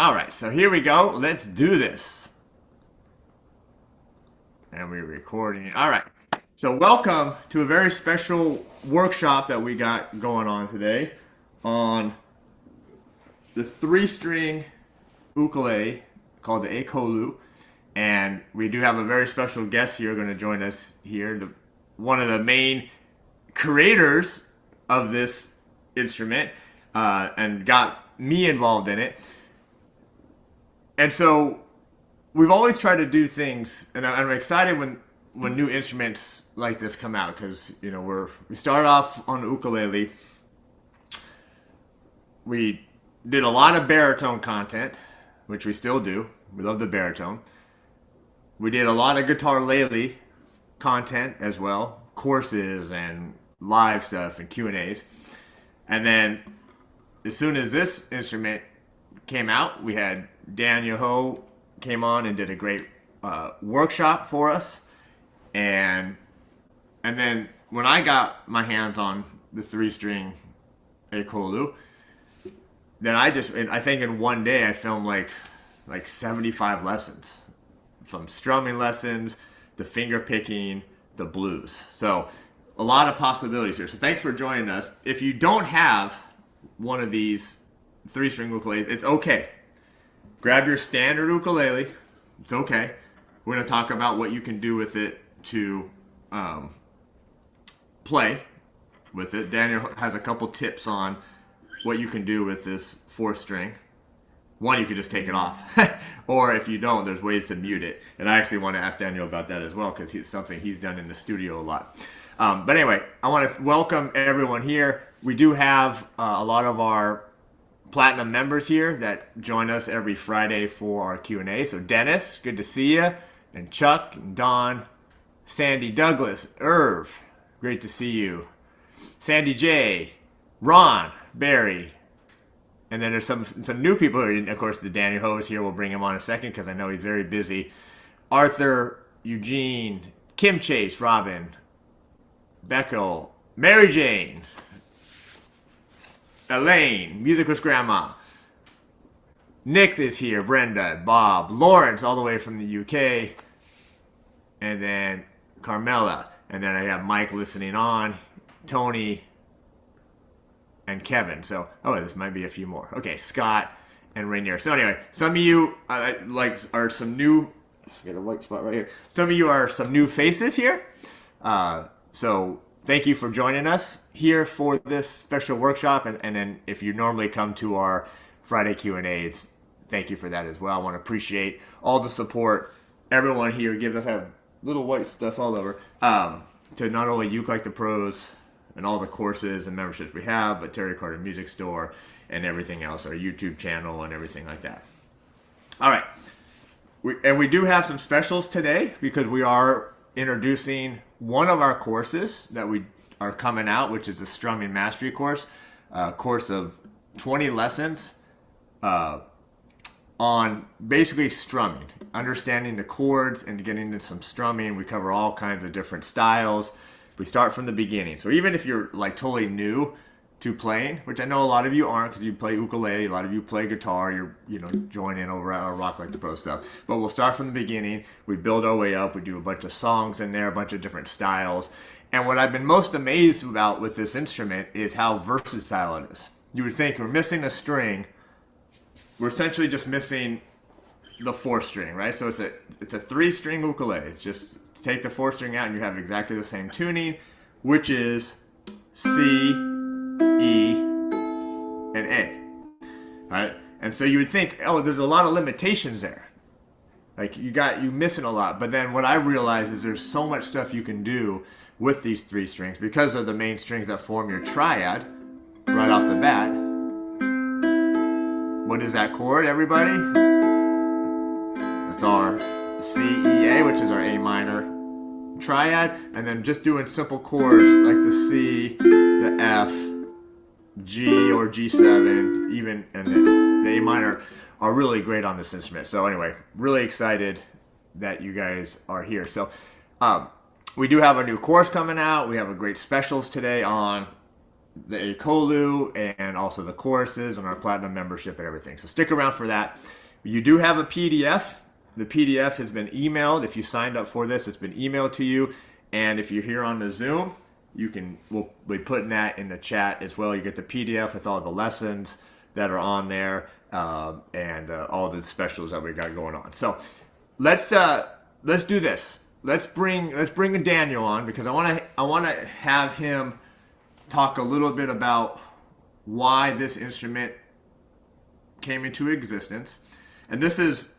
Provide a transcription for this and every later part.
All right, so here we go. Let's do this. And we're recording. All right. So welcome to a very special workshop that we got going on today on the 3-string ukulele called the Ekolu. And we do have a very special guest here going to join us here. One of the main creators of this instrument and got me involved in it. And so we've always tried to do things, and I'm excited when new instruments like this come out, because we started off on the ukulele. We did a lot of baritone content, which we still do. We love the baritone. We did a lot of guitar lele content as well, courses and live stuff and Q&As. And then as soon as this instrument came out, we had Daniel Ho came on and did a great workshop for us. And then when I got my hands on the 3-string Acolu, then I think in one day I filmed like 75 lessons, from strumming lessons, the finger picking, the blues. So a lot of possibilities here. So thanks for joining us. If you don't have one of these 3-string ukuleles, it's okay. Grab your standard ukulele. It's okay. We're going to talk about what you can do with it to play with it. Daniel has a couple tips on what you can do with this 4th-string. One, you could just take it off. Or if you don't, there's ways to mute it. And I actually want to ask Daniel about that as well, because it's something he's done in the studio a lot. But anyway, I want to welcome everyone here. We do have a lot of our Platinum members here that join us every Friday for our Q&A. So Dennis, good to see you. And Chuck, and Don, Sandy Douglas, Irv, great to see you. Sandy J, Ron, Barry. And then there's some new people here. And of course, the Daniel Ho is here. We'll bring him on in a second because I know he's very busy. Arthur, Eugene, Kim Chase, Robin, Beckel, Mary Jane, Elaine, Music with Grandma. Nick is here, Brenda, Bob, Lawrence, all the way from the UK, and then Carmela. And then I have Mike listening on, Tony, and Kevin. So, this might be a few more. Okay, Scott and Rainier. So anyway, some of you are some new, get a white spot right here. Some of you are some new faces here. So thank you for joining us here for this special workshop. And then if you normally come to our Friday Q&As, thank you for that as well. I want to appreciate all the support everyone here gives us. I have little white stuff all over to not only Uke Like The Pros and all the courses and memberships we have, but Terry Carter Music Store and everything else, our YouTube channel and everything like that. All right. We do have some specials today because we are introducing one of our courses that we are coming out, which is a Strumming Mastery course, a course of 20 lessons on basically strumming, understanding the chords and getting into some strumming. We cover all kinds of different styles. We start from the beginning. So even if you're totally new to playing, which I know a lot of you aren't because you play ukulele, a lot of you play guitar, you're joining over at our Rock Like the Pro stuff. But we'll start from the beginning. We build our way up. We do a bunch of songs in there, a bunch of different styles. And what I've been most amazed about with this instrument is how versatile it is. You would think we're missing a string. We're essentially just missing the 4th string, right? So it's a 3-string ukulele. It's just take the 4th string out and you have exactly the same tuning, which is C, E, and A, right? And so you would think, there's a lot of limitations there. You missing a lot. But then what I realize is there's so much stuff you can do with these 3 strings because of the main strings that form your triad right off the bat. What is that chord, everybody? That's our C, E, A, which is our A minor triad. And then just doing simple chords like the C, the F, G or G7, even, and the A minor are really great on this instrument. So anyway, really excited that you guys are here. So we do have a new course coming out. We have a great specials today on the Ekolu and also the choruses and our platinum membership and everything. So stick around for that. You do have a PDF. The PDF has been emailed. If you signed up for this, it's been emailed to you. And if you're here on the Zoom, we'll be putting that in the chat as well. You get the PDF with all the lessons that are on there and all the specials that we got going on. So let's do this. Let's bring Daniel on because I want to have him talk a little bit about why this instrument came into existence. And this is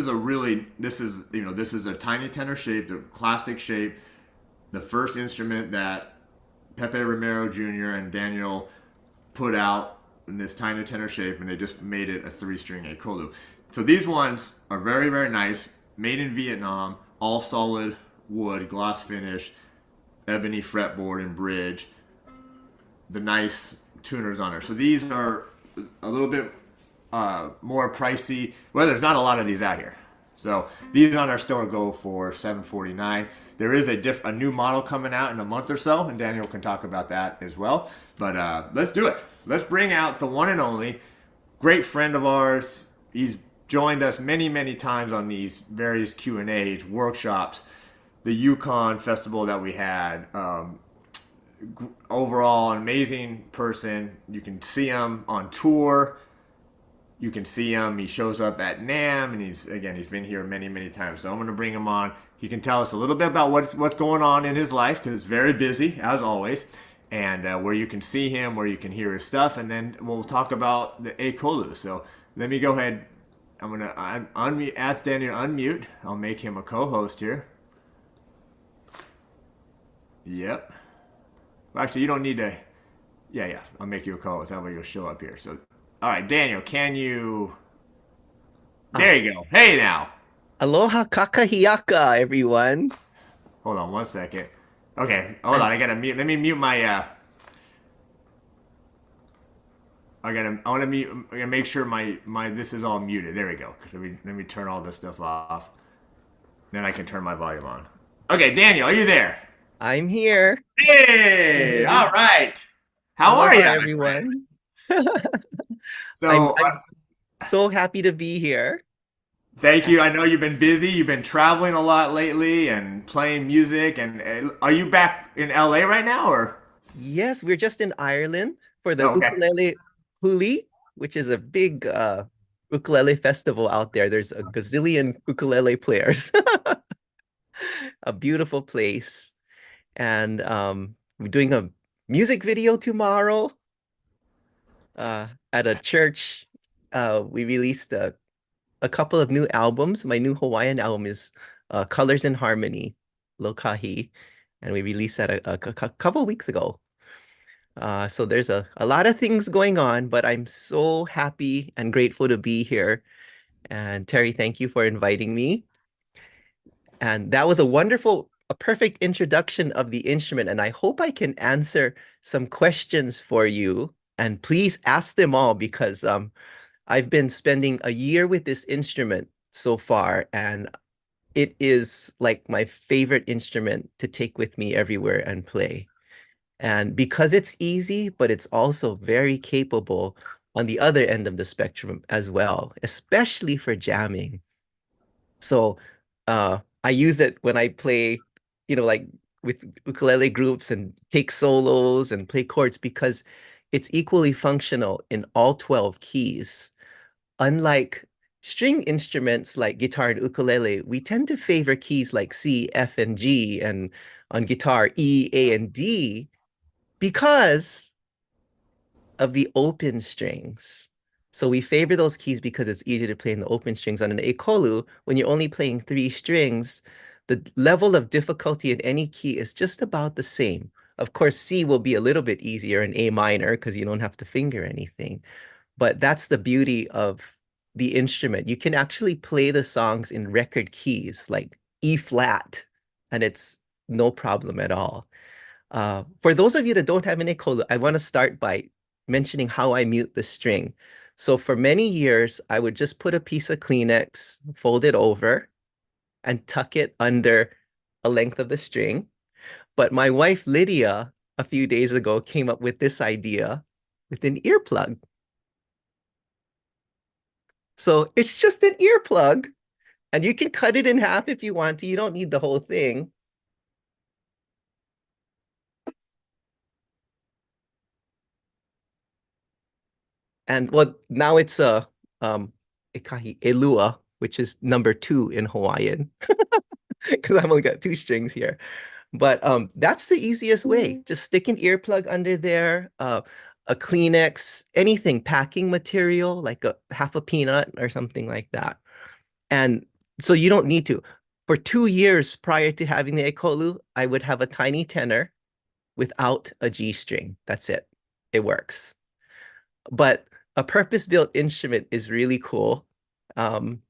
a tiny tenor shape, the classic shape, the first instrument that Pepe Romero Jr. and Daniel put out in this tiny tenor shape, and they just made it a three-string Acolu. So these ones are very, very nice, made in Vietnam, all solid wood, gloss finish, ebony fretboard and bridge, the nice tuners on there. So these are a little bit more pricey. Well, there's not a lot of these out here. So these on our store go for $749. There is a new model coming out in a month or so, and Daniel can talk about that as well. But let's do it. Let's bring out the one and only great friend of ours. He's joined us many, many times on these various Q&As, workshops, the Yukon festival that we had. Overall, an amazing person. You can see him on tour. You can see him. He shows up at NAMM, and he's been here many, many times. So I'm going to bring him on. He can tell us a little bit about what's going on in his life because it's very busy as always, and where you can see him, where you can hear his stuff, and then we'll talk about the Acolu. So let me go ahead. I'm gonna unmute, ask Daniel to unmute. I'll make him a co-host here. Yep. Well, actually, you don't need to. Yeah. I'll make you a co-host. That way you'll show up here. So, all right, Daniel, can you? There Ah, you go. Hey now. aloha kakahiaka, everyone. Hold on one second. Okay, hold And on. I gotta mute. Let me mute my. I want to mute. I gotta make sure my this is all muted. There we go. Let me turn all this stuff off. Then I can turn my volume on. Okay, Daniel, are you there? I'm here. Hey, all Hey, right. How are you, aloha, my friend? everyone. So, I'm so happy to be here. thank you. I know you've been busy. You've been traveling a lot lately and playing music. And are you back in LA right now, or? Yes, we're just in Ireland for the Oh, okay. Ukulele Huli, which is a big ukulele festival out there. There's a gazillion ukulele players. A beautiful place. And we're doing a music video tomorrow at a church. We released a couple of new albums. My new Hawaiian album is Colors in Harmony, Lokahi, and we released that a couple weeks ago. So there's a lot of things going on, but I'm so happy and grateful to be here. And Terry, thank you for inviting me. And that was a perfect introduction of the instrument. And I hope I can answer some questions for you. And please ask them all because I've been spending a year with this instrument so far, and it is like my favorite instrument to take with me everywhere and play. And because it's easy, but it's also very capable on the other end of the spectrum as well, especially for jamming. So I use it when I play, like with ukulele groups and take solos and play chords because it's equally functional in all 12 keys. Unlike string instruments like guitar and ukulele, we tend to favor keys like C, F, and G, and on guitar, E, A, and D because of the open strings. So we favor those keys because it's easy to play in the open strings. On an Ekolu, when you're only playing three strings, the level of difficulty in any key is just about the same. Of course, C will be a little bit easier in A minor because you don't have to finger anything. But that's the beauty of the instrument. You can actually play the songs in record keys like E flat, and it's no problem at all. For those of you that don't have an Ekolu, I want to start by mentioning how I mute the string. So for many years, I would just put a piece of Kleenex, fold it over, and tuck it under a length of the string. But my wife, Lydia, a few days ago came up with this idea with an earplug. So it's just an earplug, and you can cut it in half if you want to. You don't need the whole thing. And well, now it's a ikahi elua, which is number two in Hawaiian, because I've only got two strings here. But that's the easiest way. Just stick an earplug under there, a Kleenex, anything, packing material, like a half a peanut or something like that. And so you don't need to. For 2 years prior to having the Ekolu, I would have a tiny tenor without a G string. That's it. It works. But a purpose-built instrument is really cool. Um,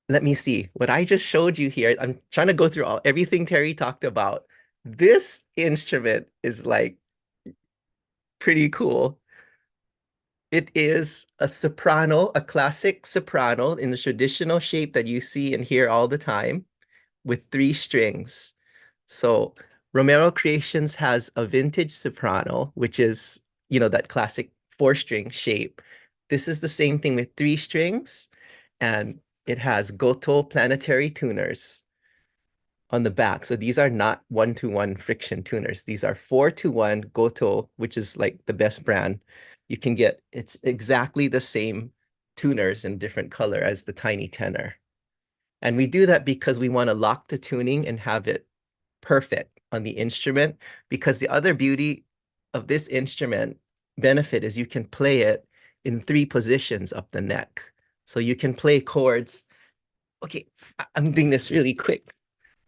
Let me see what I just showed you here. I'm trying to go through everything Terry talked about. This instrument is like pretty cool. It is a soprano, a classic soprano in the traditional shape that you see and hear all the time with three strings. So Romero Creations has a vintage soprano, which is, that classic four-string shape. This is the same thing with three strings, and it has Goto planetary tuners on the back. So these are not one-to-one friction tuners. These are 4-to-1 Goto, which is like the best brand. You can get it's exactly the same tuners in different color as the tiny tenor. And we do that because we want to lock the tuning and have it perfect on the instrument, because the other beauty of this instrument benefit is you can play it in three positions up the neck. So you can play chords. Okay, I'm doing this really quick,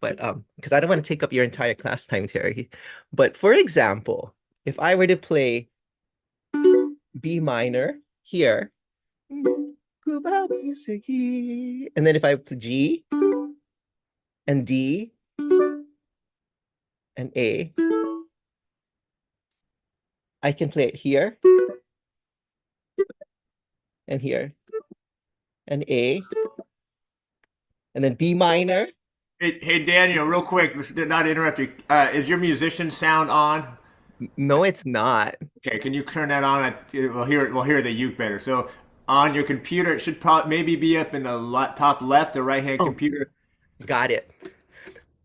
but because I don't want to take up your entire class time, Terry. But for example, if I were to play B minor here, and then if I play G and D and A, I can play it here and here and A, and then B minor. Hey, Daniel, real quick, not to interrupt you. Is your musician sound on? No, it's not. Okay, can you turn that on? We'll hear the uke better. So on your computer, it should probably maybe be up in the top left or right hand Oh, computer. got it.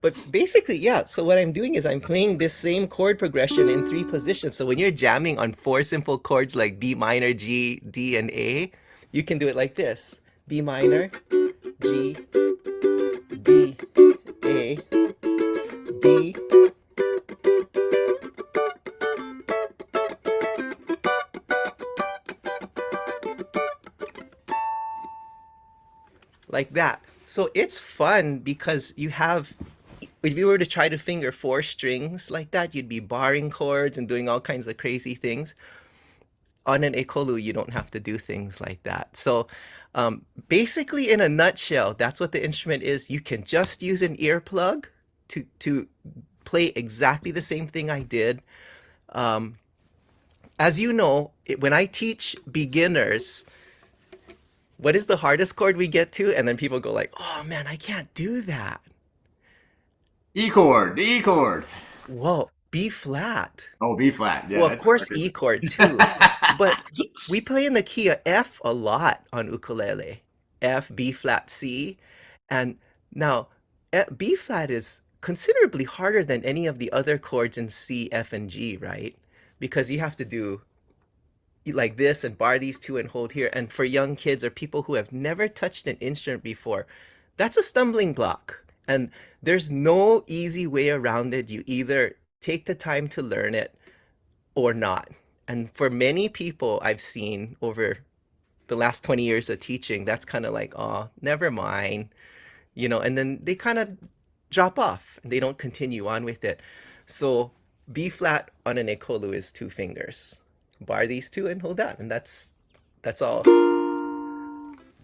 But basically, yeah. So what I'm doing is I'm playing this same chord progression in three positions. So when you're jamming on four simple chords like B minor, G, D, and A, you can do it like this: B minor, G, D, A, B. Like that. So it's fun because you have, if you were to try to finger four strings like that, you'd be barring chords and doing all kinds of crazy things. On an Ekolu, you don't have to do things like that. So basically, in a nutshell, that's what the instrument is. You can just use an earplug to play exactly the same thing I did. Um, as you know, when I teach beginners, what is the hardest chord we get to? And then people go like, "Oh man, I can't do that." E chord, the E chord. Whoa, B flat. Oh, B flat. Well, Yeah, of that's course, E chord too. But we play in the key of F a lot on ukulele. F, B flat, C. And now B flat is considerably harder than any of the other chords in C, F, and G, right? Because you have to do like this and bar these two and hold here. And for young kids or people who have never touched an instrument before, that's a stumbling block. And there's no easy way around it. You either take the time to learn it or not. And for many people I've seen over the last 20 years of teaching, that's kind of like, oh, never mind, and then they kind of drop off and they don't continue on with it. So B flat on an Ekolu is two fingers. Bar these two and hold that, and that's all.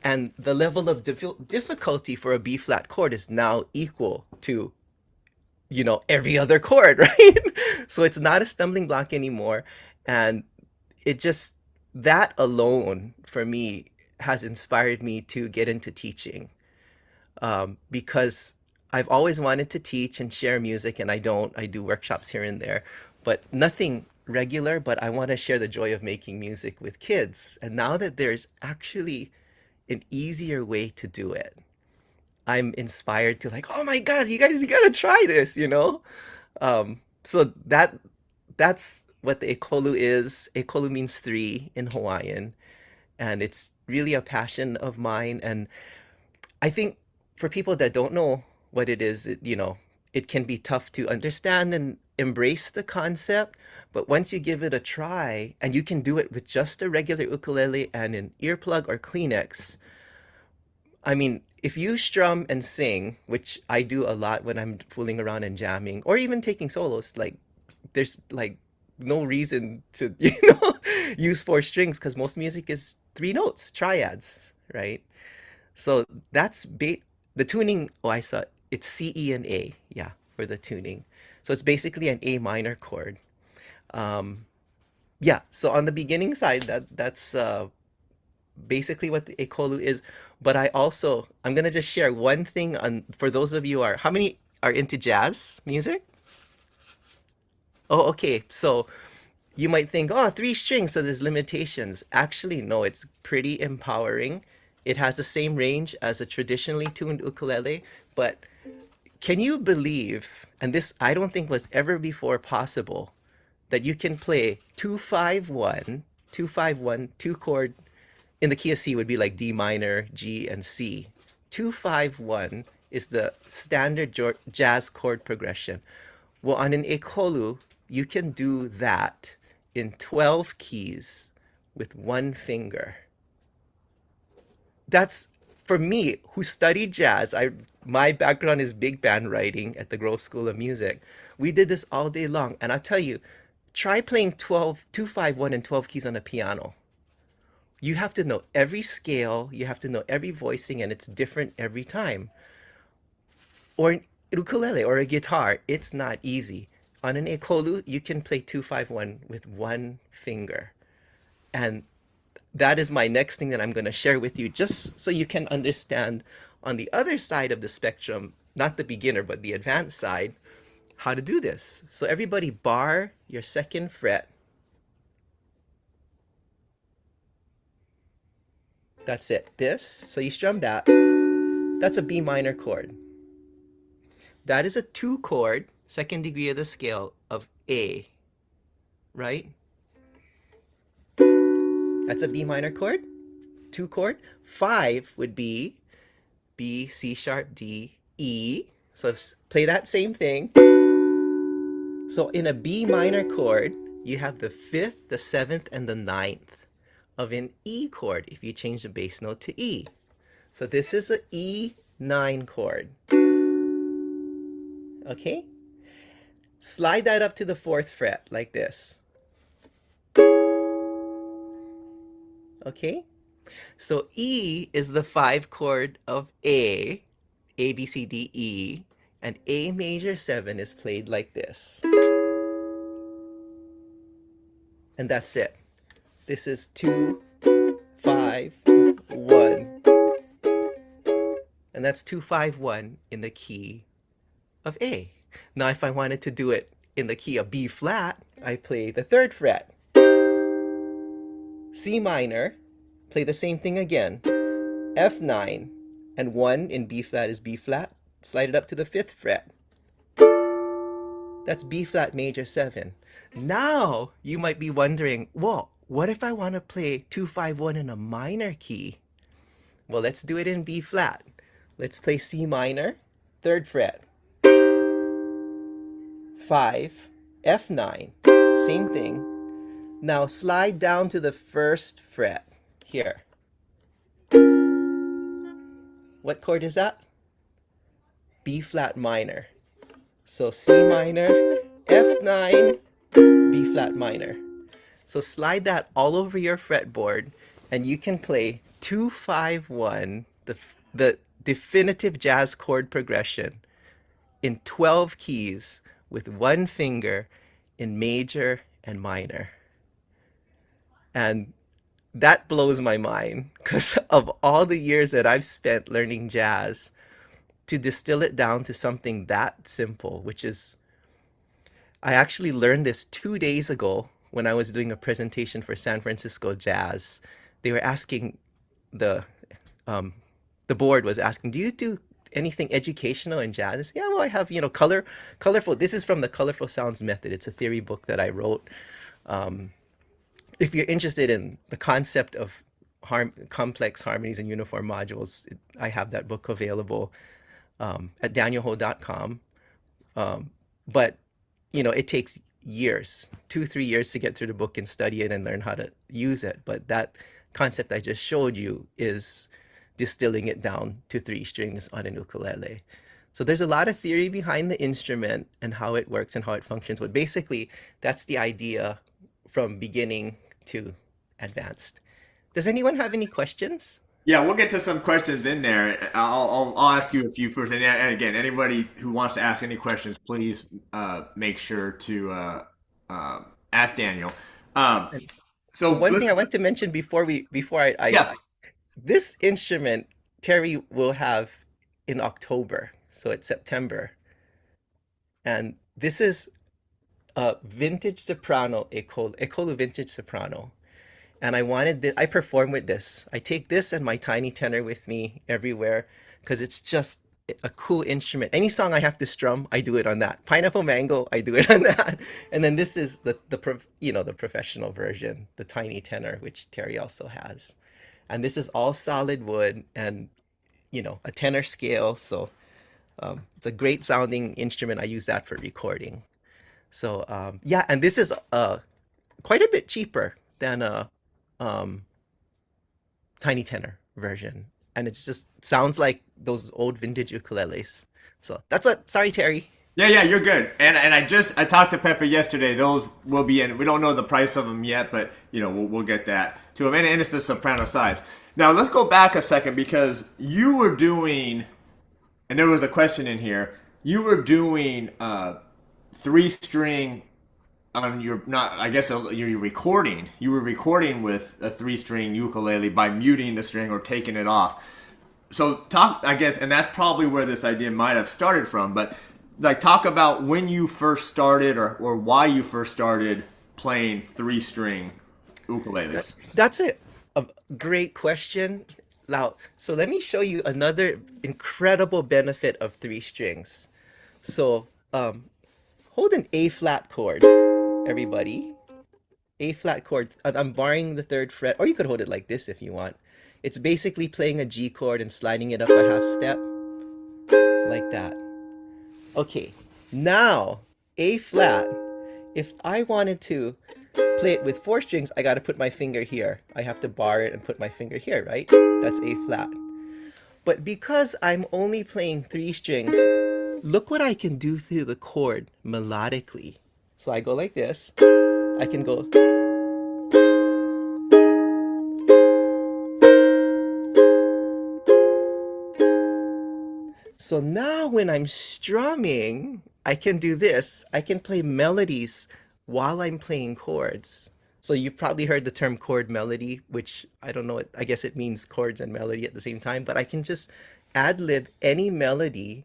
And the level of difficulty for a B flat chord is now equal to every other chord, right? So it's not a stumbling block anymore. And it just, that alone for me has inspired me to get into teaching, because I've always wanted to teach and share music, and I don't. I do workshops here and there, but nothing regular. But I want to share the joy of making music with kids. And now that there's actually an easier way to do it, I'm inspired to like, oh my God, you guys, you gotta try this, you know? So that's what the Ekolu is. Ekolu means three in Hawaiian, and it's really a passion of mine. And I think for people that don't know what it is, it can be tough to understand and embrace the concept. But once you give it a try, and you can do it with just a regular ukulele and an earplug or Kleenex, I mean, if you strum and sing, which I do a lot when I'm fooling around and jamming, or even taking solos, like there's like no reason to, use four strings because most music is three notes, triads, right? So that's the tuning. Oh, I saw it's C, E, and A. Yeah, for the tuning. So it's basically an A minor chord. Um, yeah. So on the beginning side, that's basically what the Ekolu is. But I'm gonna just share one thing on for those of you who are how many are into jazz music? Oh, okay. So you might think, oh, three strings, so there's limitations. Actually, no, it's pretty empowering. It has the same range as a traditionally tuned ukulele, but can you believe, and this I don't think was ever before possible, that you can play 251, 251, two chord in the key of C would be like D minor, G, and C. 251 is the standard jazz chord progression. Well, on an Ekolu, you can do that in 12 keys with one finger. That's for me who studied jazz. My background is big band writing at the Grove School of Music. We did this all day long, and I'll tell you, try playing 251 and 12 keys on a piano. You have to know every scale, you have to know every voicing, and it's different every time. Or an ukulele or a guitar, it's not easy. On an Ekolu, you can play 251 with one finger. And that is my next thing that I'm going to share with you, just so you can understand on the other side of the spectrum, not the beginner, but the advanced side, how to do this. So everybody bar your second fret. That's it. This, so you strum that. That's a B minor chord. That is a two chord, second degree of the scale of A, right? That's a B minor chord, two chord. Five would be B, C sharp, D, E. So play that same thing. So in a B minor chord, you have the fifth, the seventh, and the ninth of an E chord if you change the bass note to E. So this is an E9 chord. Okay? Slide that up to the fourth fret like this. Okay? So E is the five chord of A, B, C, D, E, and A major 7 is played like this. And that's it. This is 2, 5, 1. And that's 2, 5, 1 in the key of A. Now, if I wanted to do it in the key of B flat, I play the third fret. C minor, play the same thing again. F9, and 1 in B flat is B flat. Slide it up to the fifth fret. That's B flat major 7. Now, you might be wondering, well, what if I want to play 2-5-1 in a minor key? Well, let's do it in B flat. Let's play C minor, third fret. 5, F9, same thing. Now slide down to the first fret here. What chord is that? B flat minor. So C minor, F9, B flat minor. So slide that all over your fretboard and you can play 2-5-1, the definitive jazz chord progression in 12 keys with one finger in major and minor. And that blows my mind because of all the years that I've spent learning jazz, to distill it down to something that simple, which is, I actually learned this 2 days ago when I was doing a presentation for San Francisco Jazz. They were asking the um, the board was asking, "Do you do anything educational in jazz?" I said, yeah, well, I have colorful. This is from the Colorful Sounds Method. It's a theory book that I wrote. Um, if you're interested in the concept of complex harmonies and uniform modules, I have that book available at danielho.com. Um, but it takes years, 2, 3 years to get through the book and study it and learn how to use it. But that concept I just showed you is distilling it down to 3 strings on an ukulele. So there's a lot of theory behind the instrument and how it works and how it functions. But basically, that's the idea from beginning to advanced. Does anyone have any questions? Yeah, we'll get to some questions in there. I'll ask you a few first, and again, anybody who wants to ask any questions, please make sure to ask Daniel. Um, And so one let's thing I want to mention before yeah. this instrument Terry will have in October, so it's September, and this is a vintage soprano, Ekolu vintage soprano. And I wanted this, I perform with this. I take this and my tiny tenor with me everywhere because it's just a cool instrument. Any song I have to strum, I do it on that. Pineapple Mango, I do it on that. And then this is the professional version, the tiny tenor, which Terry also has. And this is all solid wood and a tenor scale. So it's a great sounding instrument. I use that for recording. So yeah, and this is quite a bit cheaper than a um, tiny tenor version, and it just sounds like those old vintage ukuleles. So that's what. Sorry, Terry. Yeah, you're good. And I talked to Pepper yesterday. Those will be in. We don't know the price of them yet, but we'll get that to him. And it's the soprano size. Now let's go back a second because you were doing, and there was a question in here. You were doing 3 string on your not. I guess you're recording. You were recording with a 3 string ukulele by muting the string or taking it off. So talk, I guess, and that's probably where this idea might have started from. But like, talk about when you first started, or why you first started playing 3 string ukuleles. That's a great question. Now, so let me show you another incredible benefit of 3 strings. So hold an A flat chord, everybody. A flat chord. I'm barring the 3rd fret, or you could hold it like this if you want. It's basically playing a G chord and sliding it up a half step, like that. Okay, now A flat. If I wanted to play it with 4 strings, I got to put my finger here. I have to bar it and put my finger here, right? That's A flat. But because I'm only playing 3 strings, look what I can do through the chord melodically. So I go like this. I can go. So now when I'm strumming, I can do this. I can play melodies while I'm playing chords. So you've probably heard the term chord melody, which I don't know, I guess it means chords and melody at the same time, but I can just ad lib any melody.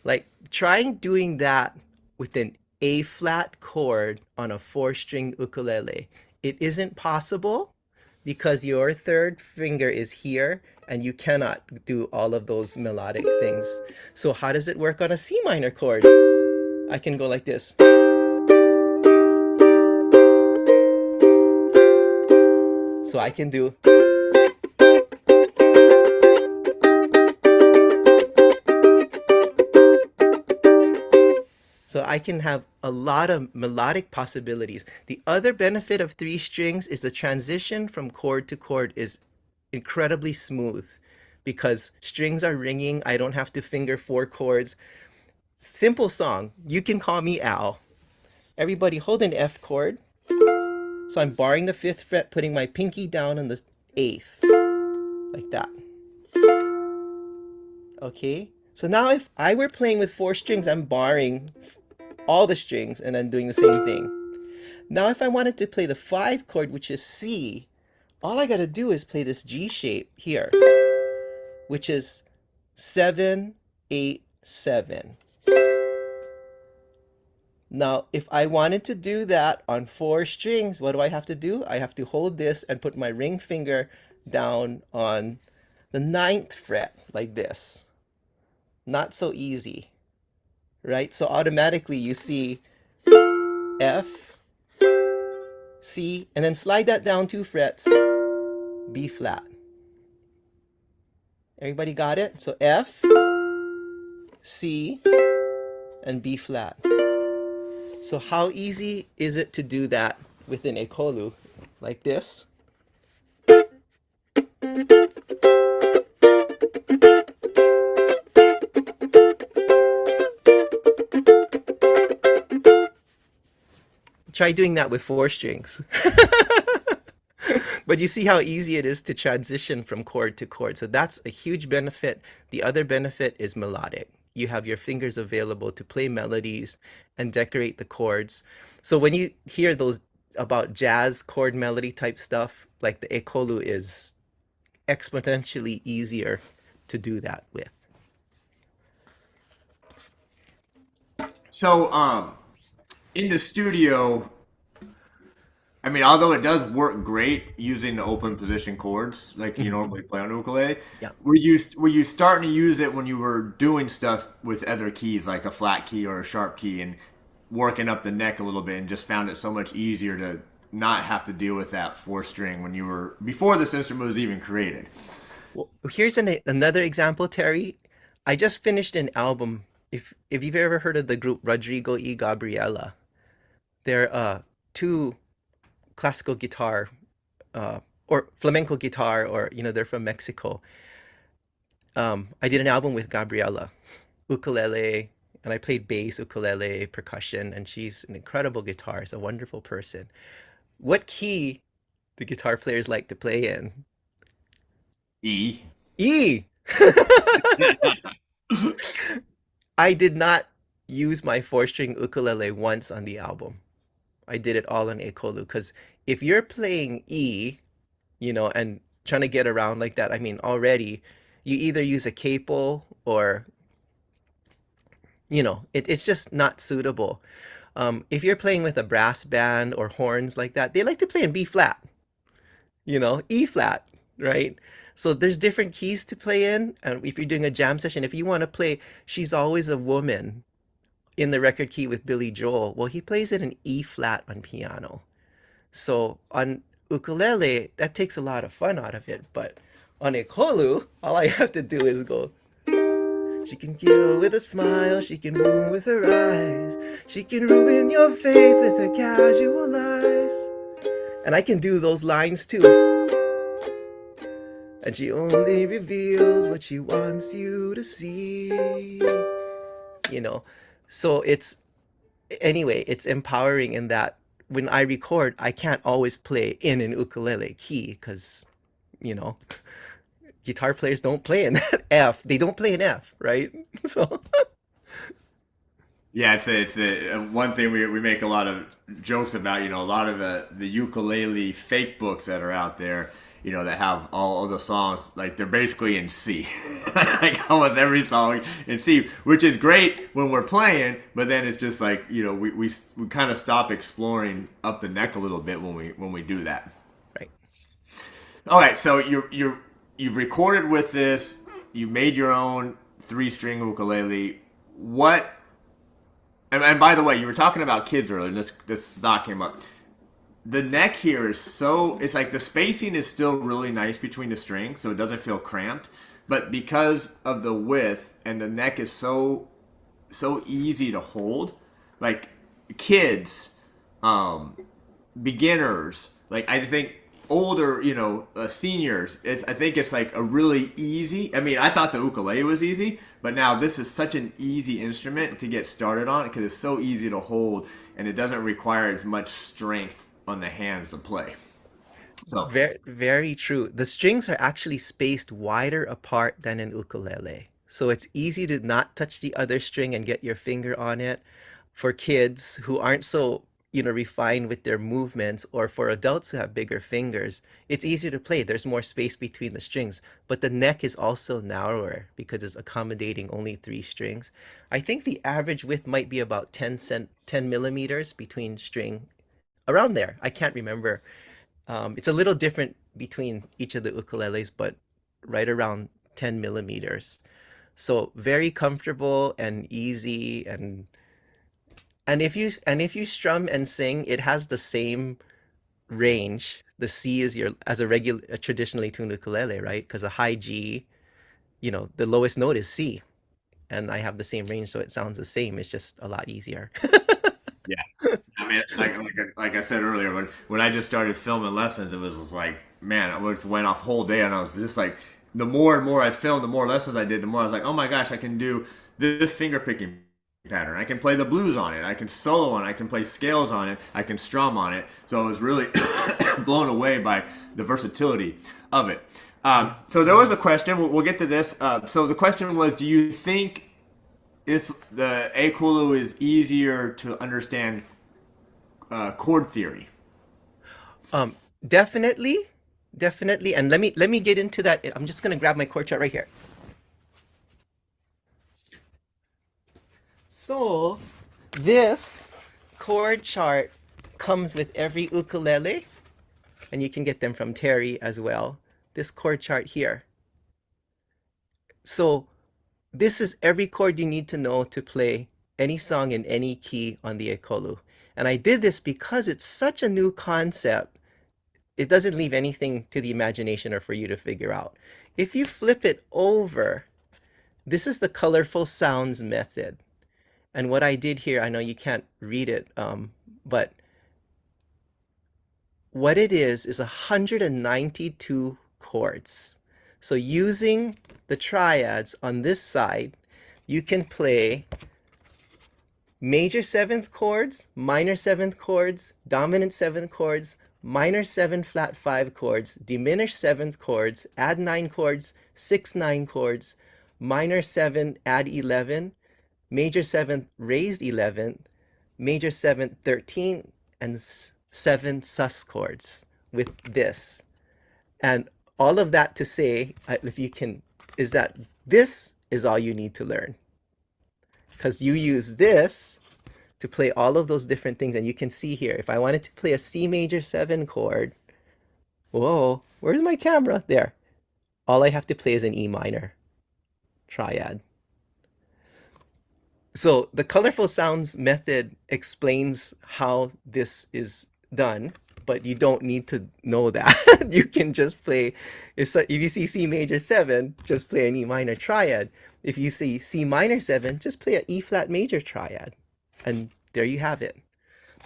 Like, trying doing that with an A flat chord on a 4 string ukulele. It isn't possible because your 3rd finger is here and you cannot do all of those melodic things. So how does it work on a C minor chord? I can go like this. So I can do. So I can have a lot of melodic possibilities. The other benefit of 3 strings is the transition from chord to chord is incredibly smooth because strings are ringing. I don't have to finger 4 chords. Simple song. You can call me Al. Everybody hold an F chord. So I'm barring the 5th fret, putting my pinky down on the 8th, like that. Okay. So now if I were playing with four strings, I'm barring all the strings and then doing the same thing. Now if I wanted to play the five chord, which is C, all I gotta do is play this G shape here, which is 7, 8, 7. Now, if I wanted to do that on four strings, what do I have to do? I have to hold this and put my ring finger down on the ninth fret like this. Not so easy, right? So automatically you see F, C, and then slide that down two frets, B flat. Everybody got it? So F, C, and B flat. So how easy is it to do that with an Ekolu like this? Try doing that with four strings. But you see how easy it is to transition from chord to chord. So that's a huge benefit. The other benefit is melodic. You have your fingers available to play melodies and decorate the chords. So when you hear those about jazz chord melody type stuff, like the Ekolu is exponentially easier to do that with. So, in the studio, I mean, although it does work great using the open position chords like you normally play on ukulele, Yeah. were you starting to use it when you were doing stuff with other keys like a flat key or a sharp key and working up the neck a little bit and just found it so much easier to not have to deal with that four string when you were before this instrument was even created? Well, here's another example, Terry. I just finished an album. If you've ever heard of the group Rodrigo y Gabriela, they're two classical guitar or flamenco guitar, or they're from Mexico. I did an album with Gabriela, ukulele, and I played bass, ukulele, percussion, and she's an incredible guitarist, a wonderful person. What key do guitar players like to play in? E. E. I did not use my four-string ukulele once on the album. I did it all on Acolu because if you're playing E, and trying to get around like that, I mean, already you either use a capo or, it's just not suitable. If you're playing with a brass band or horns like that, they like to play in B flat, E flat, right? So there's different keys to play in. And if you're doing a jam session, if you want to play She's Always a Woman in the record key with Billy Joel, well, he plays it in E flat on piano. So on ukulele, that takes a lot of fun out of it. But on Ekolu, all I have to do is go. She can kill with a smile, she can wound with her eyes, she can ruin your faith with her casual lies. And I can do those lines too. And she only reveals what she wants you to see. You know, so it's empowering in that when I record, I can't always play in an ukulele key because, you know, guitar players don't play in that F. They don't play in F, right? So Yeah, it's one thing we make a lot of jokes about. A lot of the ukulele fake books that are out there. That have all of the songs like they're basically in C, like almost every song in C, which is great when we're playing. But then it's just like we kind of stop exploring up the neck a little bit when we do that. right. All right, so you've recorded with this. You made your own three-string ukulele. What? And by the way, you were talking about kids earlier. And this thought came up. The neck here it's like the spacing is still really nice between the strings, so it doesn't feel cramped. But because of the width and the neck is so easy to hold, like kids, beginners, like I just think older, seniors, I think it's like a really easy. I mean, I thought the ukulele was easy, but now this is such an easy instrument to get started on because it's so easy to hold and it doesn't require as much strength on the hands to play. So, Very, very true. The strings are actually spaced wider apart than an ukulele. So it's easy to not touch the other string and get your finger on it. For kids who aren't so, refined with their movements, or for adults who have bigger fingers, it's easier to play. There's more space between the strings, but the neck is also narrower because it's accommodating only three strings. I think the average width might be about 10 millimeters between string, around there. I can't remember. It's a little different between each of the ukuleles, but right around 10 millimeters. So very comfortable and easy, and if you strum and sing, it has the same range. The C is your as a traditionally tuned ukulele, right? Because a high G, the lowest note is C, and I have the same range, so it sounds the same. It's just a lot easier. Yeah. I mean, like I said earlier, when I just started filming lessons, it was just like, man, I just went off whole day, and I was just like, the more and more I filmed, the more lessons I did, the more I was like, oh my gosh, I can do this finger picking pattern. I can play the blues on it. I can solo on it. I can play scales on it. I can strum on it. So I was really blown away by the versatility of it. So there was a question. We'll get to this. So the question was, do you think the Ekolu is easier to understand chord theory? Um, definitely, definitely. And let me get into that. I'm just gonna grab my chord chart right here. So this chord chart comes with every ukulele, and you can get them from Terry as well. This chord chart here. So this is every chord you need to know to play any song in any key on the Ekolu. And I did this because it's such a new concept. It doesn't leave anything to the imagination or for you to figure out. If you flip it over, this is the colorful sounds method. And what I did here, I know you can't read it, but what it is 192 chords. So using the triads on this side, you can play major seventh chords, minor seventh chords, dominant seventh chords, minor 7 flat 5 chords, diminished seventh chords, add 9 chords, 6 9 chords, minor 7 add 11, major 7th raised 11th, major 7th 13, and 7 sus chords with this. And all of that to say, if you can, is that this is all you need to learn. Because you use this to play all of those different things. And you can see here, if I wanted to play a C major 7 chord, whoa, where's my camera? There. All I have to play is an E minor triad. So the colorful sounds method explains how this is done, but you don't need to know that. You can just play, if you see C major 7, just play an E minor triad. If you see C minor 7, just play an E flat major triad. And there you have it.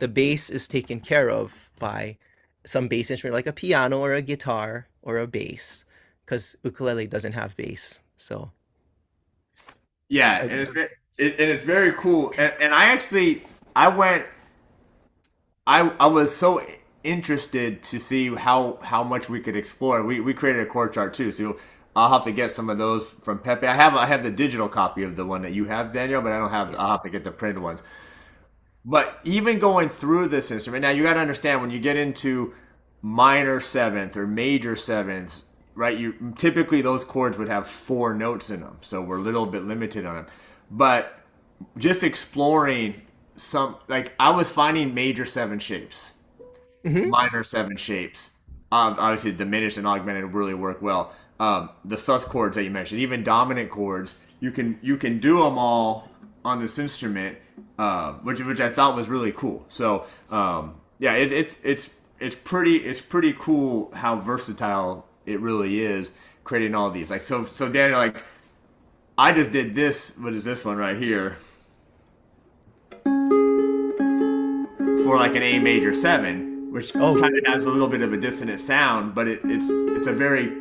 The bass is taken care of by some bass instrument like a piano or a guitar or a bass, because ukulele doesn't have bass. So Yeah, uh, and it's very cool. And I actually I went I was so interested to see how much we could explore. We created a chord chart too, so I'll have to get some of those from Pepe. I have the digital copy of the one that you have, Daniel, but I don't have. yes. I'll have to get the printed ones. But even going through this instrument, now you got to understand when you get into minor seventh or major sevenths, right? You typically those chords would have 4 notes in them, so we're a little bit limited on them. But just exploring some, like I was finding major 7 shapes, Hmm. minor 7 shapes. Obviously, diminished and augmented really work well. The sus chords that you mentioned, even dominant chords, you can do them all on this instrument, which I thought was really cool. So yeah, it's pretty cool how versatile it really is creating all these. Like so Daniel, like I just did this. What is this one right here? For like an A major 7, which Oh, kind of has a little bit of a dissonant sound, but it's a very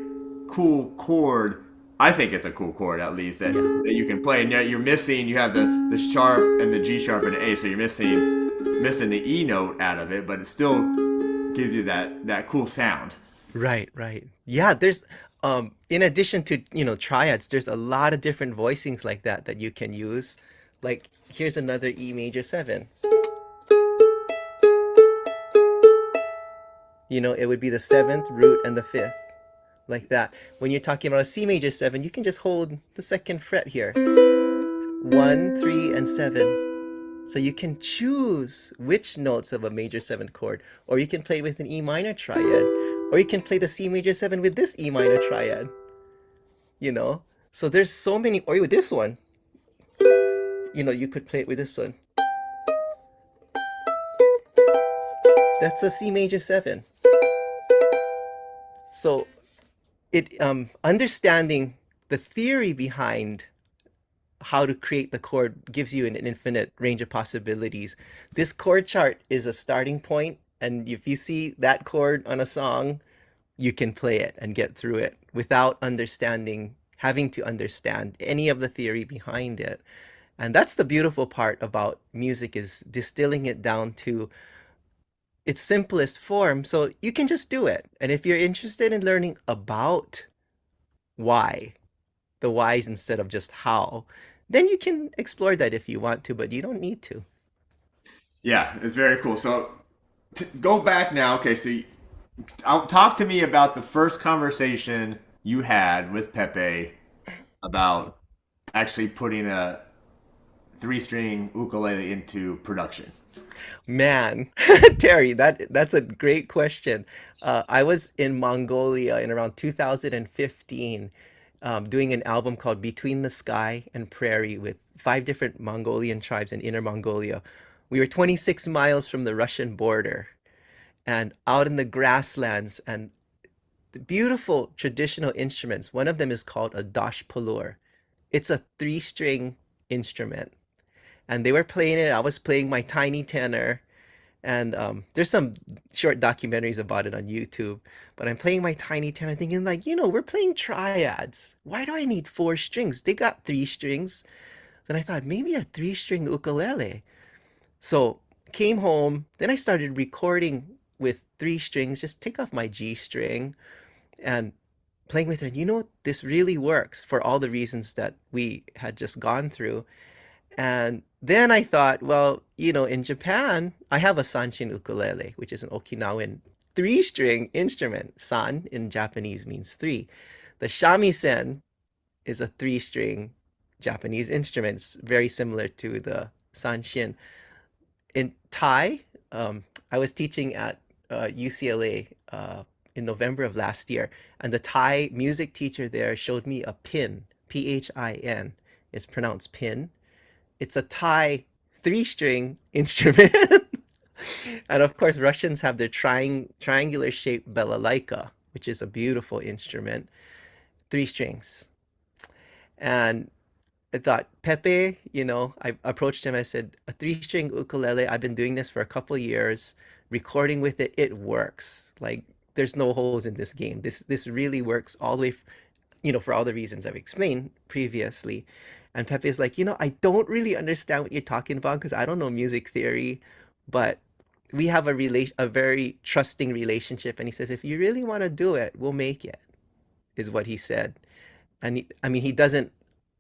cool chord. I think it's a cool chord at least that, yeah. that you can play, and yet you're missing. You have the sharp and the G sharp and the A, so you're missing the E note out of it, but it still gives you that cool sound. Right, right. Yeah, there's In addition to, triads, there's a lot of different voicings like that that you can use. Like here's another E major 7. It would be the 7th root and the 5th, like that. When you're talking about a C major 7, you can just hold the second fret here. 1, 3, and 7. So you can choose which notes of a major 7 chord, or you can play with an E minor triad, or you can play the C major 7 with this E minor triad, you know? So there's so many, or with this one, you could play it with this one. That's a C major 7. So it understanding the theory behind how to create the chord gives you an infinite range of possibilities. This chord chart is a starting point, and if you see that chord on a song, you can play it and get through it without having to understand any of the theory behind it. And that's the beautiful part about music, is distilling it down to its simplest form so you can just do it. And if you're interested in learning about why, the whys instead of just how, then you can explore that if you want to, but you don't need to. Yeah, it's very cool. So go back now. Okay, so talk to me about the first conversation you had with Pepe about actually putting a three-string ukulele into production. Man, Terry, that's a great question. I was in Mongolia in around 2015, doing an album called Between the Sky and Prairie with 5 different Mongolian tribes in Inner Mongolia. We were 26 miles from the Russian border and out in the grasslands, and the beautiful traditional instruments. One of them is called a dosh polur. It's a 3-string instrument. And they were playing it. I was playing my tiny tenor, and there's some short documentaries about it on YouTube. But I'm playing my tiny tenor, thinking like, we're playing triads. Why do I need 4 strings? They got 3 strings. Then I thought maybe a 3-string ukulele. So came home. Then I started recording with 3 strings. Just take off my G string and playing with it. This really works for all the reasons that we had just gone through. And then I thought, well, in Japan, I have a sanshin ukulele, which is an Okinawan 3-string instrument. San in Japanese means 3. The shamisen is a 3-string Japanese instrument. It's very similar to the sanshin. In Thai, I was teaching at UCLA in November of last year, and the Thai music teacher there showed me a pin, Phin. It's pronounced pin. It's a Thai 3-string instrument. And of course, Russians have their triangular shaped balalaika, which is a beautiful instrument, 3 strings. And I thought, Pepe, I approached him. I said, a 3-string ukulele, I've been doing this for a couple years, recording with it, it works. Like, there's no holes in this game. This really works all the way, for all the reasons I've explained previously. And Pepe's like, I don't really understand what you're talking about because I don't know music theory, but we have a very trusting relationship. And he says, if you really want to do it, we'll make it, is what he said. And I mean, he doesn't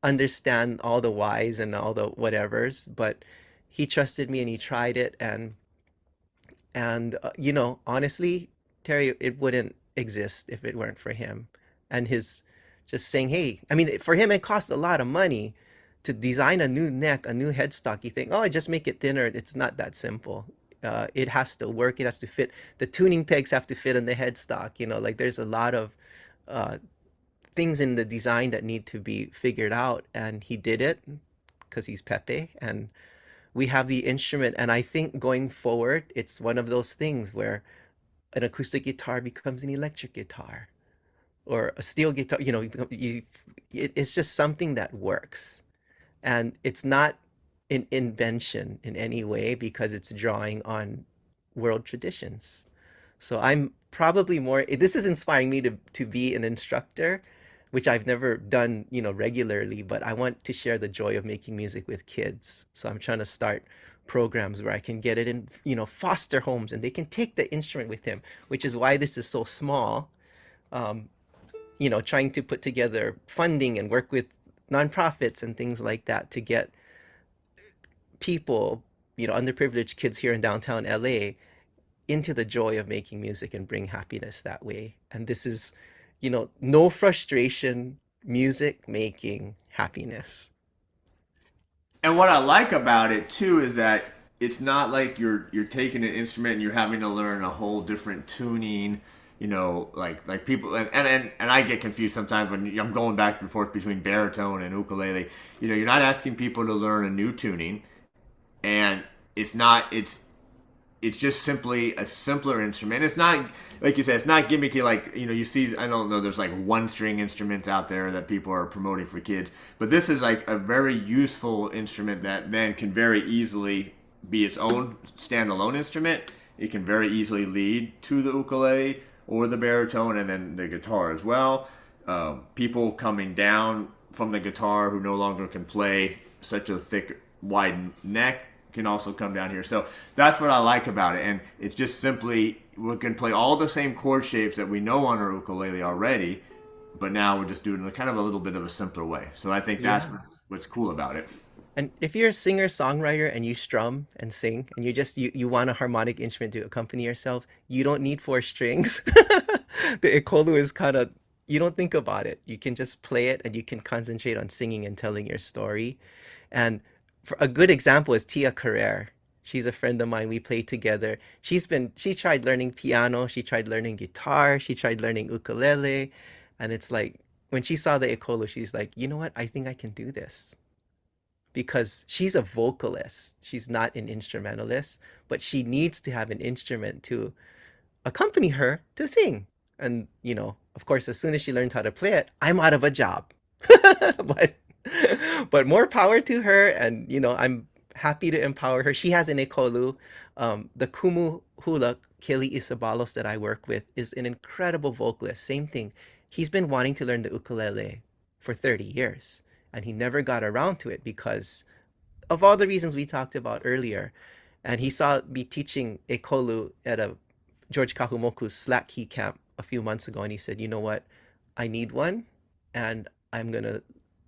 understand all the whys and all the whatevers, but he trusted me and he tried it. And honestly, Terry, it wouldn't exist if it weren't for him and his just saying, hey, I mean, for him, it cost a lot of money to design a new neck, a new headstock. You think, oh, I just make it thinner. It's not that simple. It has to work. It has to fit. The tuning pegs have to fit in the headstock. Like there's a lot of uh, things in the design that need to be figured out. And he did it because he's Pepe. And we have the instrument. And I think going forward, it's one of those things where an acoustic guitar becomes an electric guitar or a steel guitar. It's just something that works. And it's not an invention in any way because it's drawing on world traditions. So I'm probably more, this is inspiring me to be an instructor, which I've never done, regularly, but I want to share the joy of making music with kids. So I'm trying to start programs where I can get it in, foster homes and they can take the instrument with him, which is why this is so small. Um, trying to put together funding and work with nonprofits and things like that to get people, underprivileged kids here in downtown LA into the joy of making music and bring happiness that way. And this is, no frustration, music making happiness. And what I like about it too is that it's not like you're taking an instrument and you're having to learn a whole different tuning. Like people and I get confused sometimes when I'm going back and forth between baritone and ukulele. You're not asking people to learn a new tuning, and it's just simply a simpler instrument. It's not, like you said, it's not gimmicky. Like, you see, I don't know, there's like one string instruments out there that people are promoting for kids, but this is like a very useful instrument that then can very easily be its own standalone instrument. It can very easily lead to the ukulele or the baritone and then the guitar as well. People coming down from the guitar who no longer can play such a thick, wide neck can also come down here. So that's what I like about it. And it's just simply, we can play all the same chord shapes that we know on our ukulele already, but now we're just doing it kind of a little bit of a simpler way. So I think that's Yeah. what's cool about it. And if you're a singer songwriter and you strum and sing and you want a harmonic instrument to accompany yourselves, you don't need four strings. The Ekolu is kind of, you don't think about it. You can just play it and you can concentrate on singing and telling your story. And for a good example is Tia Carrere. She's a friend of mine. We play together. She tried learning piano, she tried learning guitar, she tried learning ukulele. And it's like, when she saw the Ekolu, she's like, you know what? I think I can do this because she's a vocalist. She's not an instrumentalist, but she needs to have an instrument to accompany her to sing. And, of course, as soon as she learns how to play it, I'm out of a job. but more power to her, and I'm happy to empower her. She has an Ekolu. The Kumu Hula Kelly Isabalos that I work with is an incredible vocalist. Same thing. He's been wanting to learn the ukulele for 30 years, and he never got around to it because of all the reasons we talked about earlier. And he saw me teaching Ekolu at a George Kahumoku's Slack Key camp a few months ago, and he said, "You know what? I need one, and I'm gonna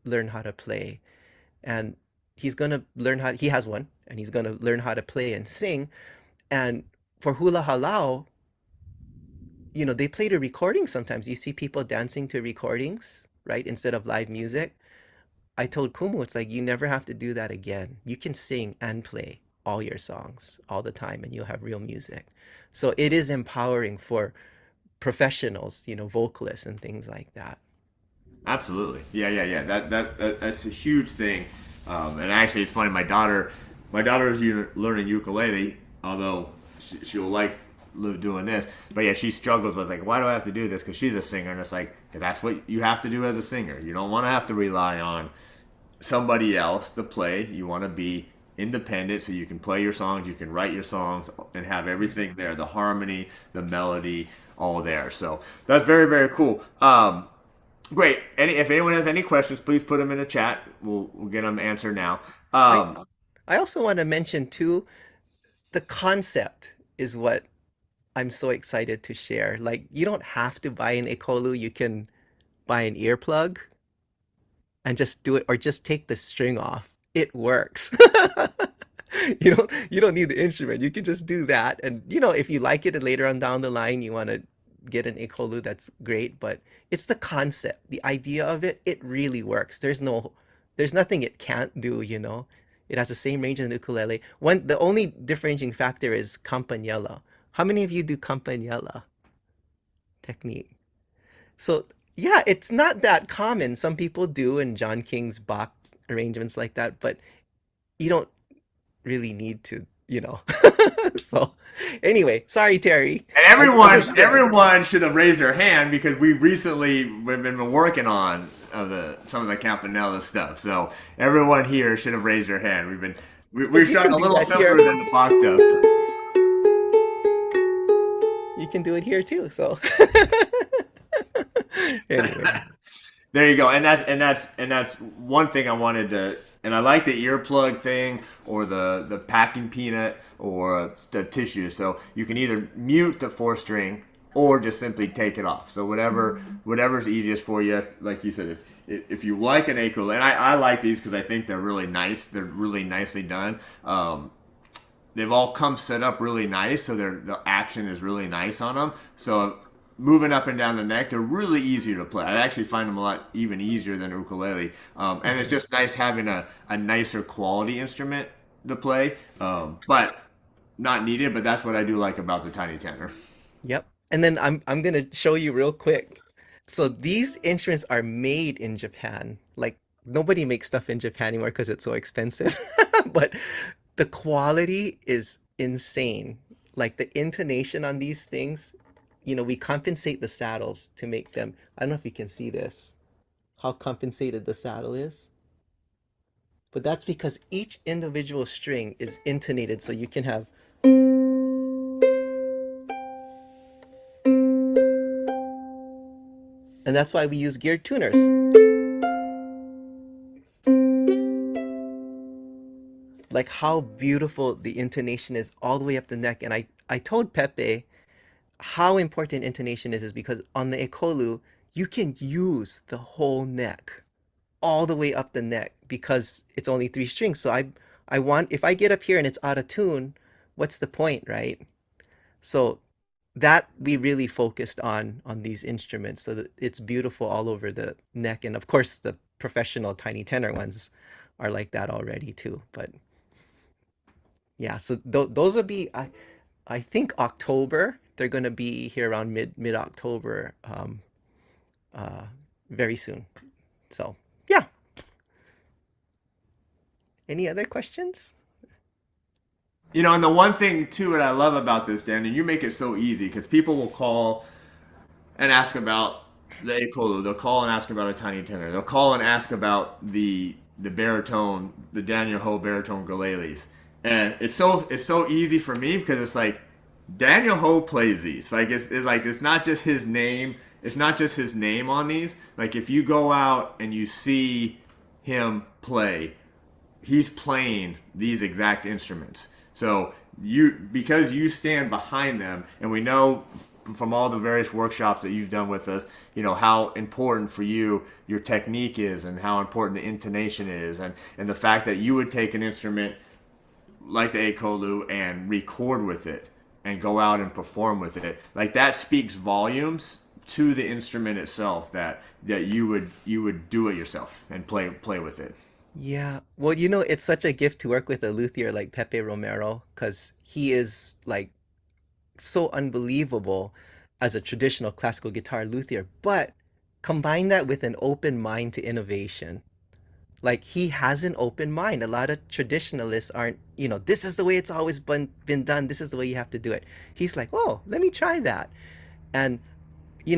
learn how to play." And he's gonna learn how. He has one, and he's gonna learn how to play and sing. And for hula halau, they play to recordings sometimes. You see people dancing to recordings, right, instead of live music. I told Kumu, it's like you never have to do that again. You can sing and play all your songs all the time, and you'll have real music. So it is empowering for professionals, vocalists and things like that. Absolutely. Yeah. That's a huge thing. And actually, it's funny. My daughter is learning ukulele, although she'll like doing this. But yeah, she struggles with like, why do I have to do this? Because she's a singer, and it's like, 'cause that's what you have to do as a singer. You don't want to have to rely on somebody else to play. You want to be independent so you can play your songs, you can write your songs, and have everything there, the harmony, the melody, all there. So that's very, very cool. Great. If anyone has any questions, please put them in the chat. We'll get them answered now. I I also want to mention too, the concept is what I'm so excited to share. Like, you don't have to buy an Ekolu, you can buy an earplug and just do it, or just take the string off. It works. You don't need the instrument. You can just do that. And if you like it and later on down the line you want to get an Ekolu, that's great. But it's the concept, the idea of it, it really works. There's nothing it can't do. It has the same range as an ukulele. The only differentiating factor is campanella. How many of you do campanella technique? So yeah, it's not that common. Some people do in John King's Bach arrangements like that, but you don't really need to. So anyway, sorry, Terry. And I was everyone should have raised their hand because we've been working on some of the Campanella stuff. So everyone here should have raised their hand. We're you can starting a do little that here. simpler than the Bach stuff. You can do it here too. So anyway, There you go. And that's one thing I wanted to. And I like the earplug thing or the packing peanut or the tissue. So you can either mute the four string or just simply take it off. So whatever's easiest for you. Like you said, if you like an Acolu, and I like these because I think they're really nice. They're really nicely done. They've all come set up really nice, so the action is really nice on them. So moving up and down the neck, they're really easier to play. I actually find them a lot even easier than ukulele, and it's Okay. just nice having a nicer quality instrument to play. But not needed, but that's what I do like about the tiny tenor. Yep. And then I'm gonna show you real quick. So these instruments are made in Japan. Like nobody makes stuff in Japan anymore because it's so expensive. But the quality is insane. Like the intonation on these things, we compensate the saddles to make them. I don't know if you can see this, how compensated the saddle is. But that's because each individual string is intonated, so you can have, and that's why we use geared tuners. Like how beautiful the intonation is all the way up the neck. And I told Pepe how important intonation is because on the Ekolu, you can use the whole neck all the way up the neck because it's only three strings. So I want, if I get up here and it's out of tune, what's the point, right? So that we really focused on these instruments so that it's beautiful all over the neck. And of course the professional tiny tenor ones are like that already too. But yeah, so those will be I think October. They're gonna be here around mid October, uh, very soon. So yeah. Any other questions? And the one thing too that I love about this, Dan, and you make it so easy because people will call and ask about the Ekolu. They'll call and ask about a tiny tenor. They'll call and ask about the baritone, the Daniel Ho baritone ukuleles. And it's so easy for me because it's like Daniel Ho plays these. Like it's like it's not just his name. It's not just his name on these. Like if you go out and you see him play, he's playing these exact instruments. So because you stand behind them, and we know from all the various workshops that you've done with us, how important for you your technique is, and how important the intonation is, and the fact that you would take an instrument like the Acolu and record with it and go out and perform with it. Like that speaks volumes to the instrument itself that you would do it yourself and play with it. Yeah. Well, it's such a gift to work with a luthier like Pepe Romero because he is like so unbelievable as a traditional classical guitar luthier, but combine that with an open mind to innovation. Like he has an open mind. A lot of traditionalists aren't, this is the way it's always been done. This is the way you have to do it. He's like, oh, let me try that. And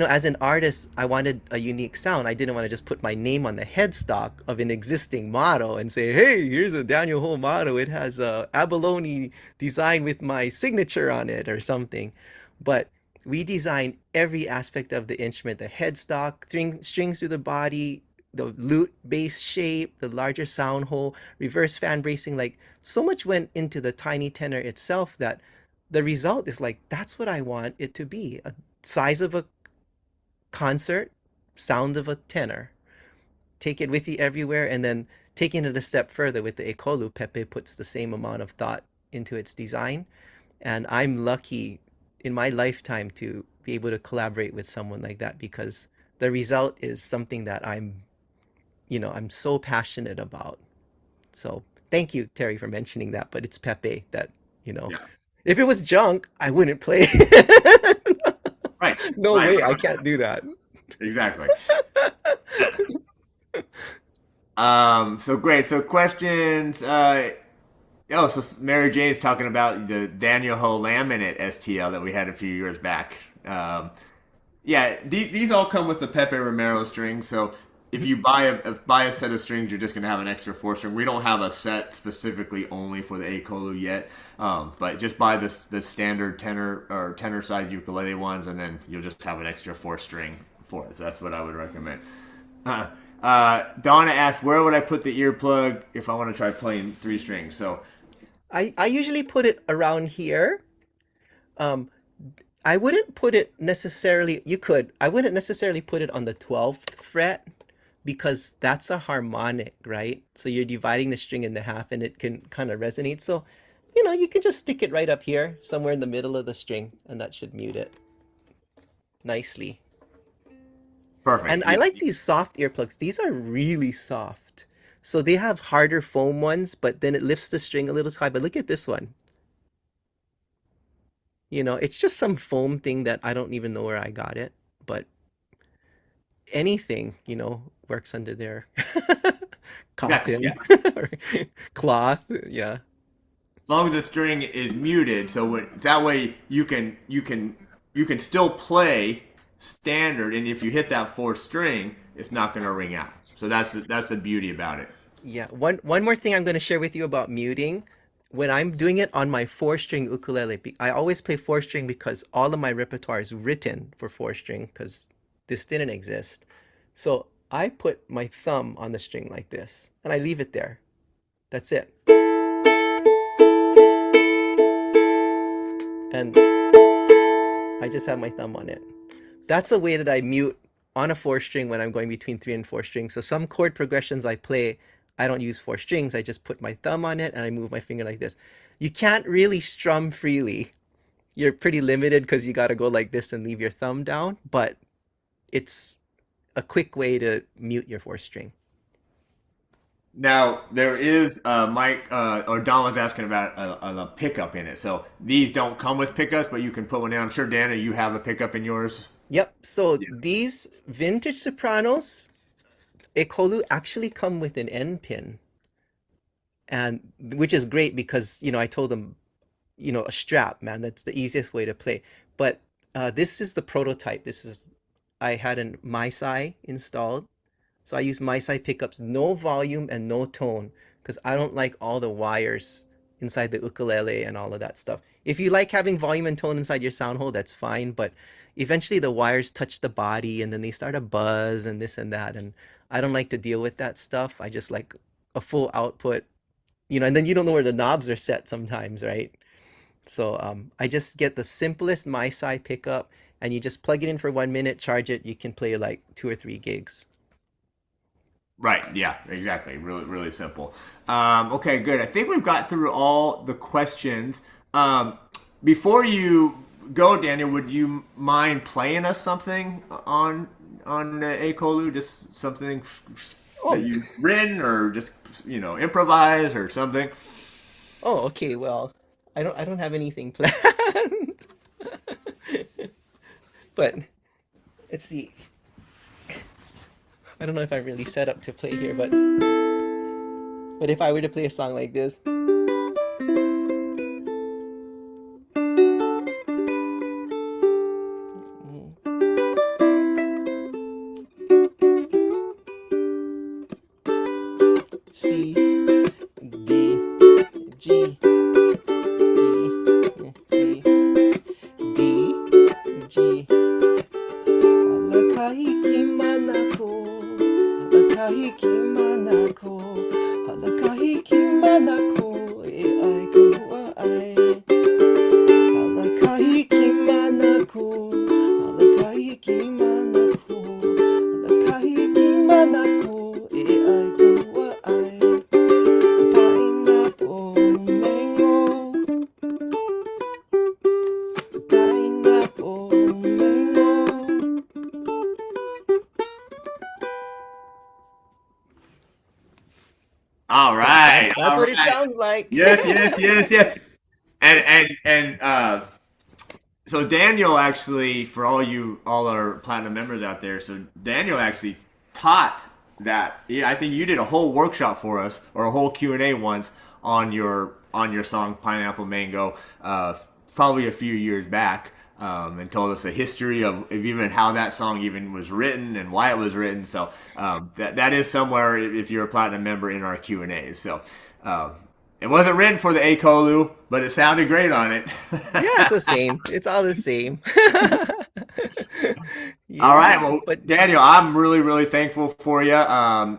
as an artist, I wanted a unique sound. I didn't want to just put my name on the headstock of an existing model and say, hey, here's a Daniel Ho model. It has a abalone design with my signature on it or something. But we design every aspect of the instrument, the headstock, strings through the body, the lute base shape, the larger sound hole, reverse fan bracing. Like so much went into the tiny tenor itself that the result is like, that's what I want it to be. A size of a concert, sound of a tenor. Take it with you everywhere, and then taking it a step further with the Ekolu, Pepe puts the same amount of thought into its design. And I'm lucky in my lifetime to be able to collaborate with someone like that because the result is something that I'm so passionate about. So thank you, Terry, for mentioning that. But it's Pepe that, you know, Yeah. if it was junk, I wouldn't play. Right. No Right. way, I can't do that. Exactly. So great. So questions. So Mary Jane's talking about the Daniel Ho laminate STL that we had a few years back. Yeah, these all come with the Pepe Romero strings. So if you buy a set of strings, you're just gonna have an extra four string. We don't have a set specifically only for the Acolu yet, but just buy the standard tenor or tenor size ukulele ones, and then you'll just have an extra four string for it. So that's what I would recommend. Uh, Donna asked, where would I put the earplug if I want to try playing three strings? So I usually put it around here. Um, I wouldn't put it necessarily, you could, I wouldn't necessarily put it on the 12th fret because that's a harmonic, right? So you're dividing the string into half and it can kind of resonate. So, you can just stick it right up here, somewhere in the middle of the string, and that should mute it nicely. And Perfect. I Yeah. like these soft earplugs. These are really soft. So they have harder foam ones, but then it lifts the string a little high. But look at this one. It's just some foam thing that I don't even know where I got it, but anything, works under there. Yeah. Yeah. Cotton or cloth, yeah. As long as the string is muted, so that way you can still play standard, and if you hit that fourth string, it's not going to ring out. So that's the beauty about it. Yeah. One more thing I'm going to share with you about muting. When I'm doing it on my four-string ukulele, I always play four-string because all of my repertoire is written for four-string because this didn't exist. So I put my thumb on the string like this, and I leave it there. That's it. And I just have my thumb on it. That's a way that I mute on a four string when I'm going between three and four strings. So some chord progressions I play, I don't use four strings. I just put my thumb on it and I move my finger like this. You can't really strum freely. You're pretty limited because you got to go like this and leave your thumb down, but it's a quick way to mute your fourth string. Now there is Mike or Don was asking about a pickup in it. So these don't come with pickups, but you can put one in. I'm sure Dana, you have a pickup in yours. Yep. So these vintage sopranos, Ekolu actually come with an end pin, and which is great because I told them a strap, man. That's the easiest way to play. But this is the prototype. I had an MySci installed. So I use MySci pickups, no volume and no tone, because I don't like all the wires inside the ukulele and all of that stuff. If you like having volume and tone inside your sound hole, that's fine. But eventually the wires touch the body and then they start a buzz and this and that. And I don't like to deal with that stuff. I just like a full output, and then you don't know where the knobs are set sometimes, right? So I just get the simplest MySci pickup, and you just plug it in for 1 minute, charge it. You can play like 2 or 3 gigs. Right. Yeah. Exactly. Really, really simple. Okay. Good. I think we've got through all the questions. Before you go, Daniel, would you mind playing us something on Acolu? Just something that Oh, you've written, or just improvise or something. oh, okay. Well, I don't have anything planned, but let's see. I don't know if I'm really set up to play here, but if I were to play a song like this, C, D, G, E, C, D, G. Halakahi manako, halakahi manako, halakahi manako, e ai kahua ai. Halakahi manako, halakahi manako, halakahi manako, e ai kahua ai. Pineapple mango, pineapple mango. All That's right. that's All what it right. sounds like. Yes. Yes. Yes. Yes. And so Daniel actually, for all our platinum members out there, so Daniel actually taught that. Yeah, I think you did a whole workshop for us, or a whole Q&A once on your song Pineapple Mango, probably a few years back, and told us the history of even how that song even was written and why it was written. So that is somewhere if you're a platinum member in our Q&As. So It wasn't written for the Ekolu, but it sounded great on it. Yeah, it's the same. It's all the same. All right, Yeah, well, but Daniel, I'm really, really thankful for you.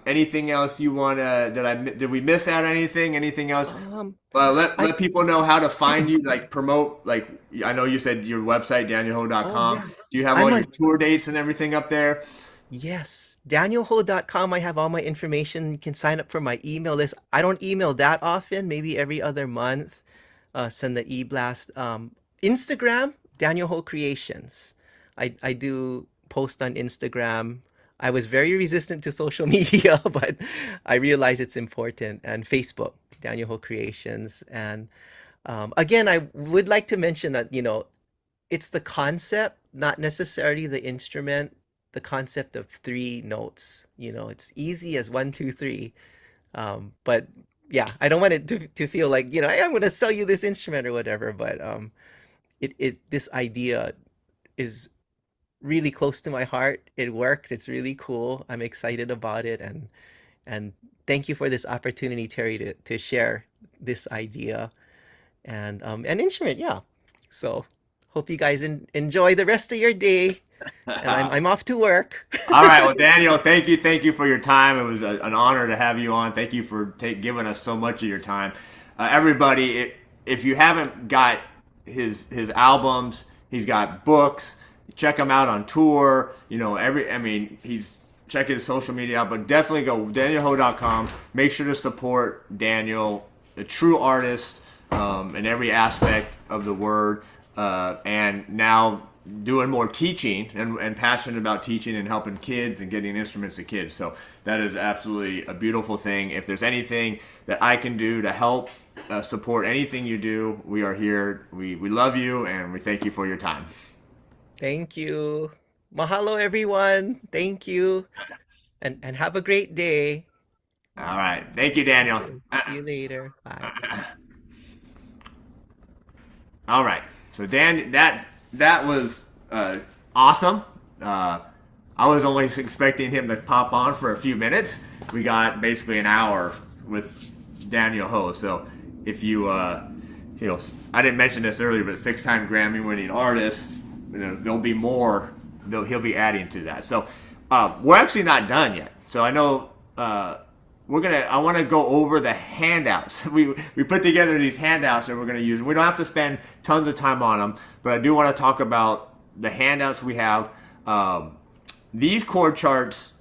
Anything else you want to? Did we miss out anything? Anything else? um, Let I people know how to find you, like promote. Like I know you said your website, oh danielho.com. yeah, Do you have all I'm your on. tour dates and everything up there? Yes, danielho.com. I have all my information. You can sign up for my email list. I don't email that often, maybe every other month. Send the e-blast. Instagram, Daniel Ho Creations. I do post on Instagram. I was very resistant to social media, but I realize it's important. And Facebook, Daniel Ho Creations. And again, I would like to mention that, it's the concept, not necessarily the instrument. The concept of three notes. It's easy as one, two, three. But yeah, I don't want it to feel like, hey, I'm going to sell you this instrument or whatever. But this idea is really close to my heart. It works. It's really cool. I'm excited about it. And thank you for this opportunity, Terry, to share this idea and an instrument. Yeah. So hope you guys enjoy the rest of your day. And I'm off to work. All right. Well, Daniel, thank you for your time. It was an honor to have you on. Thank you for giving us so much of your time. Everybody, if you haven't got his albums, he's got books. Check him out on tour. He's checking his social media out, but definitely go danielho.com. Make sure to support Daniel, a true artist in every aspect of the word, and now doing more teaching and passionate about teaching and helping kids and getting instruments to kids. So that is absolutely a beautiful thing. If there's anything that I can do to help support anything you do, we are here. We love you and we thank you for your time. Thank you. Mahalo, everyone. Thank you. And have a great day. All right. Thank you, Daniel. Okay. See you later. Bye. All right. So Dan, that was awesome. I was only expecting him to pop on for a few minutes. We got basically an hour with Daniel Ho. So if you, I didn't mention this earlier, but 6-time Grammy-winning artist. There'll be more. He'll be adding to that. So we're actually not done yet. So I know I want to go over the handouts. We put together these handouts that we're going to use. We don't have to spend tons of time on them, but I do want to talk about the handouts we have. These chord charts,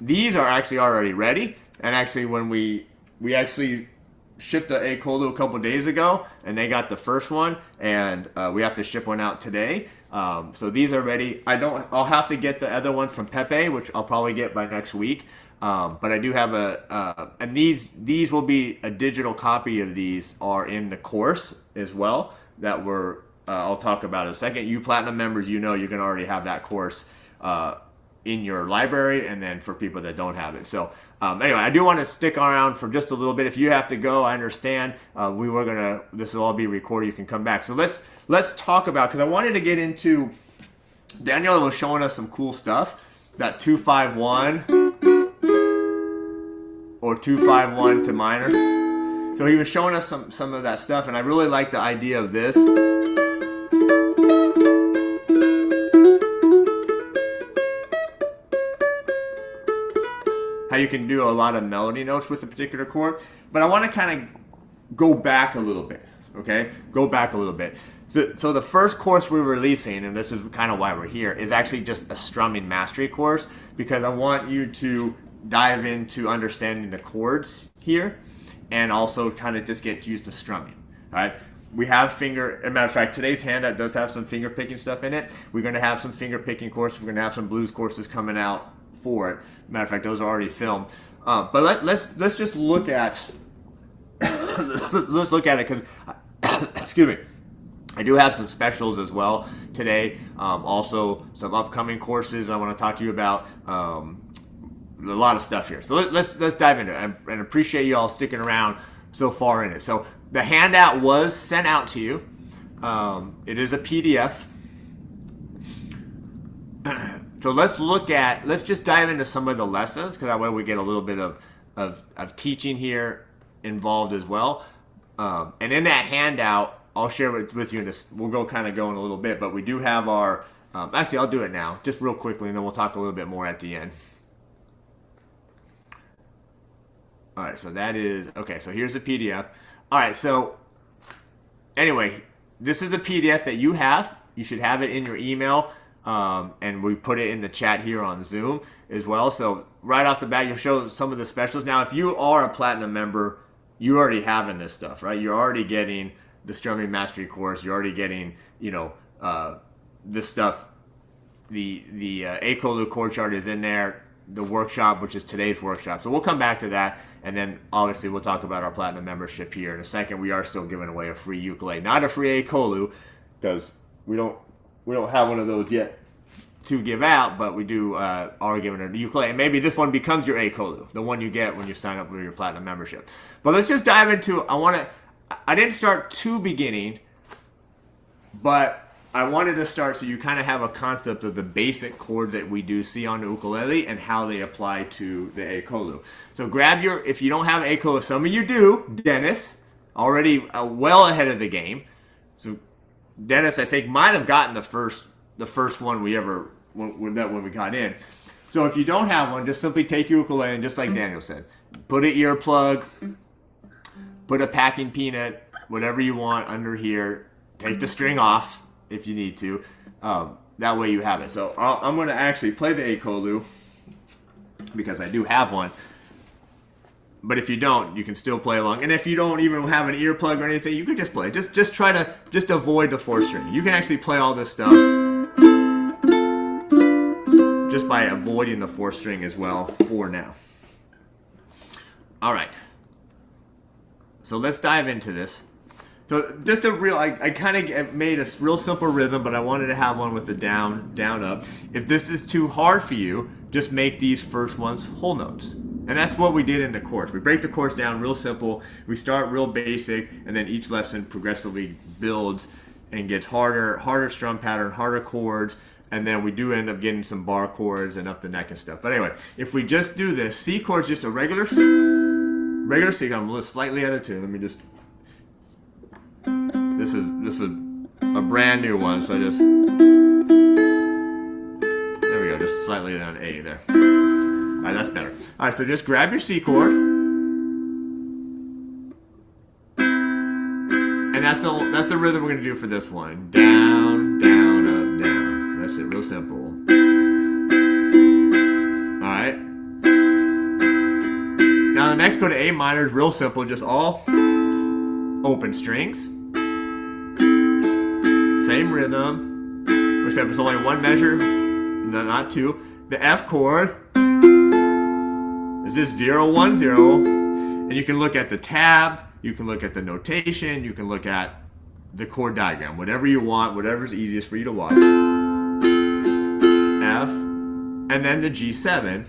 these are actually already ready. And actually, when we actually shipped the Acolu a couple days ago, and they got the first one, and we have to ship one out today. So these are ready. I'll have to get the other one from Pepe, which I'll probably get by next week. But I do have and these will be a digital copy of these are in the course as well that I'll talk about in a second. You Platinum members, you're going to already have that course in your library, and then for people that don't have it. So anyway, I do want to stick around for just a little bit. If you have to go, I understand. This will all be recorded. You can come back. So let's talk about, because I wanted to get into, Daniel was showing us some cool stuff. That 251 or 251 to minor. So he was showing us some of that stuff, and I really like the idea of this. How you can do a lot of melody notes with a particular chord. But I want to kind of go back a little bit, okay? Go back a little bit. So the first course we're releasing, and this is kind of why we're here, is actually just a strumming mastery course, because I want you to dive into understanding the chords here and also kind of just get used to strumming, all right? We have as a matter of fact, today's handout does have some finger picking stuff in it. We're going to have some finger picking courses. We're going to have some blues courses coming out for it. Matter of fact, those are already filmed. But let's just look at let's look at it, because excuse me, I do have some specials as well today. Also some upcoming courses I want to talk to you about. A lot of stuff here. So let's dive into it, and appreciate you all sticking around so far in it. So the handout was sent out to you. It is a PDF. So let's just dive into some of the lessons, because that way we get a little bit of teaching here involved as well. And in that handout, I'll share it with you in this. We'll go kind of go in a little bit, but we do have our. Actually, I'll do it now, just real quickly, and then we'll talk a little bit more at the end. All right, so that is okay. So here's the PDF. All right, so anyway, this is a PDF that you have. You should have it in your email, and we put it in the chat here on Zoom as well. So right off the bat, you'll show some of the specials. Now, if you are a platinum member, you already having this stuff, right? You're already getting the strumming mastery course. You're already getting, this stuff. The Ekolu chord chart is in there. The workshop, which is today's workshop. So we'll come back to that, and then obviously we'll talk about our platinum membership here in a second. We are still giving away a free ukulele, not a free Acolu, because we don't have one of those yet to give out, but we do are giving a ukulele. And maybe this one becomes your Acolu, the one you get when you sign up for your platinum membership. But let's just dive into. I didn't start too beginning, but I wanted to start so you kind of have a concept of the basic chords that we do see on the ukulele and how they apply to the Acolu. So grab if you don't have an Acolu, some of you do, Dennis, already well ahead of the game. So Dennis, I think, might have gotten the first one we ever, when we got in. So if you don't have one, just simply take your ukulele and just like Daniel said, put an earplug, put a packing peanut, whatever you want under here, take the string off if you need to. That way you have it. So I'm going to actually play the Ekolu because I do have one. But if you don't, you can still play along. And if you don't even have an earplug or anything, you can just play. Just try to avoid the fourth string. You can actually play all this stuff just by avoiding the fourth string as well for now. All right. So let's dive into this. So just I kind of made a real simple rhythm, but I wanted to have one with the down, down, up. If this is too hard for you, just make these first ones whole notes. And that's what we did in the course. We break the course down real simple. We start real basic, and then each lesson progressively builds and gets harder strum pattern, harder chords, and then we do end up getting some bar chords and up the neck and stuff. But anyway, if we just do this, C chord's just a regular C. I'm a little slightly out of tune. Let me just. This was a brand new one, so I just there we go, just slightly down A there. All right, that's better. All right, so just grab your C chord, and that's the rhythm we're gonna do for this one. Down, down, up, down. That's it, real simple. All right. Now the next go to A minor is real simple, just all open strings. Same rhythm, except it's only one measure, no, not two. The F chord is just 0, 1, 0. And you can look at the tab, you can look at the notation, you can look at the chord diagram, whatever you want, whatever's easiest for you to watch. F, and then the G7.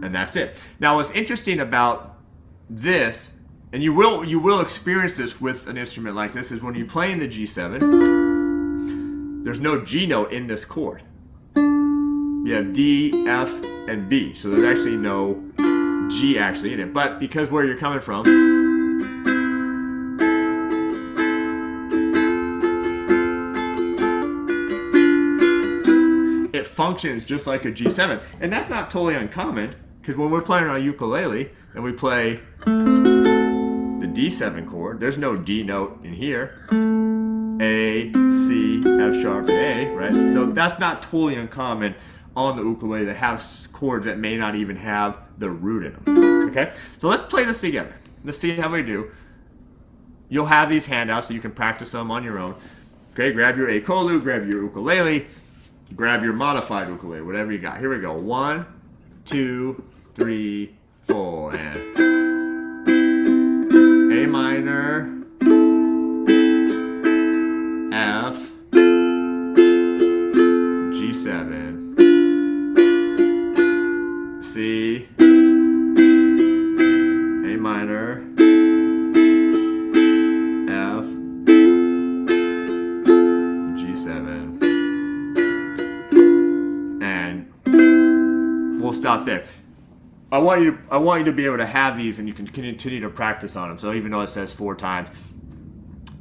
And that's it. Now what's interesting about this, and you will experience this with an instrument like this, is when you play in the G7, there's no G note in this chord. You have D, F, and B. So there's actually no G actually in it. But because where you're coming from, it functions just like a G7. And that's not totally uncommon, because when we're playing on a ukulele and we play the D7 chord, there's no D note in here. A, C, F sharp, and A, right? So that's not totally uncommon on the ukulele to have chords that may not even have the root in them. Okay? So let's play this together. Let's see how we do. You'll have these handouts so you can practice them on your own. Okay, grab your Acolu, grab your ukulele, grab your modified ukulele, whatever you got. Here we go. 1, 2, 3, 4, and A minor, F, G7, C, A minor, F, G7, and we'll stop there. I want you to be able to have these, and you can continue to practice on them. So even though it says 4 times,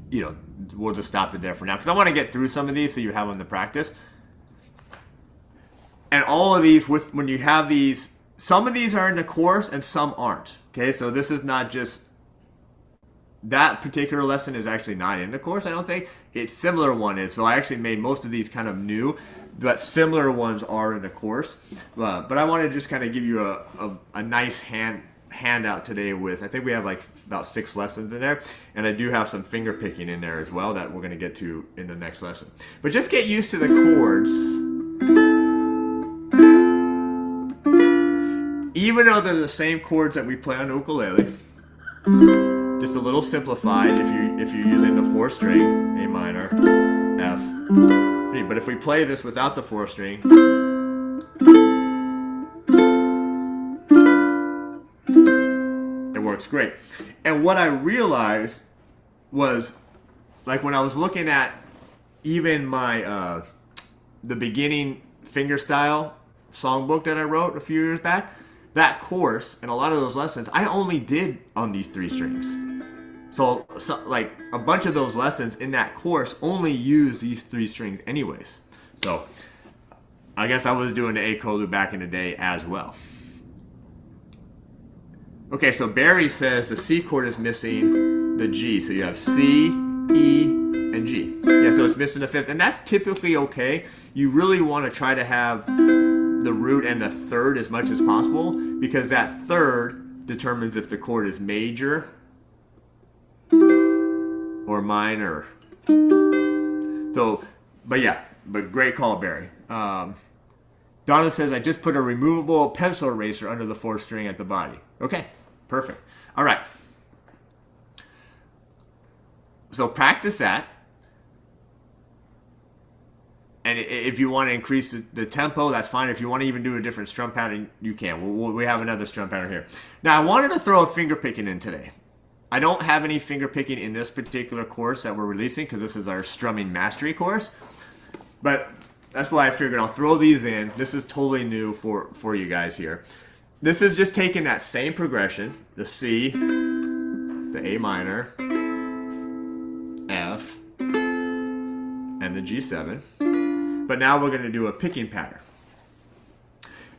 you know, we'll just stop it there for now because I want to get through some of these so you have them to practice. And all of these, when you have these, some of these are in the course and some aren't. Okay, so this is not just that particular lesson is actually not in the course. I don't think it's similar one is. So I actually made most of these kind of new, but similar ones are in the course. But I want to just kind of give you a nice handout today with, I think we have like about 6 lessons in there, and I do have some finger picking in there as well that we're going to get to in the next lesson. But just get used to the chords. Even though they're the same chords that we play on the ukulele, just a little simplified if you're using the 4th string, A minor, F, G. But if we play this without the 4th string, it works great. And what I realized was, like when I was looking at even my the beginning fingerstyle songbook that I wrote a few years back, that course and a lot of those lessons I only did on these 3 strings. So like a bunch of those lessons in that course only use these 3 strings anyways. So I guess I was doing the Acolu back in the day as well. Okay, so Barry says the C chord is missing the G. So you have C, E, and G. Yeah, so it's missing the 5th, and that's typically okay. You really want to try to have the root and the 3rd as much as possible, because that 3rd determines if the chord is major or minor. So, but great call, Barry. Donna says, I just put a removable pencil eraser under the 4th string at the body. Okay, perfect. All right. So practice that. And if you want to increase the tempo, that's fine. If you want to even do a different strum pattern, you can. We have another strum pattern here. Now, I wanted to throw a finger picking in today. I don't have any finger picking in this particular course that we're releasing because this is our strumming mastery course. But that's why I figured I'll throw these in. This is totally new for you guys here. This is just taking that same progression, the C, the A minor, F, and the G7. But now we're going to do a picking pattern.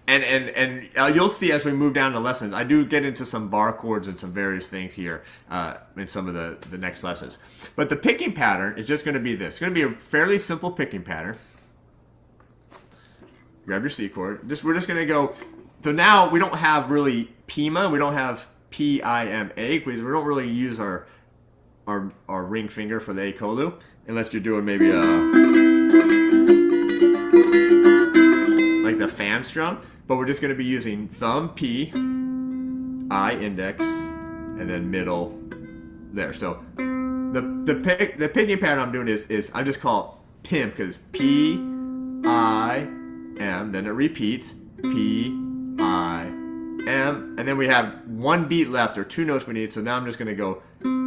And you'll see as we move down to lessons, I do get into some bar chords and some various things here in some of the next lessons. But the picking pattern is just going to be this. It's going to be a fairly simple picking pattern. Grab your C chord. We're just going to go. So now we don't have really Pima. We don't have P-I-M-A because we don't really use our ring finger for the Ekolu unless you're doing maybe like the fan strum. But we're just going to be using thumb P, I index, and then middle there. So the picking pattern I'm doing is I just call it PIM because P, I, M, then it repeats P, I, M, and then we have 1 beat left or 2 notes we need. So now I'm just going to go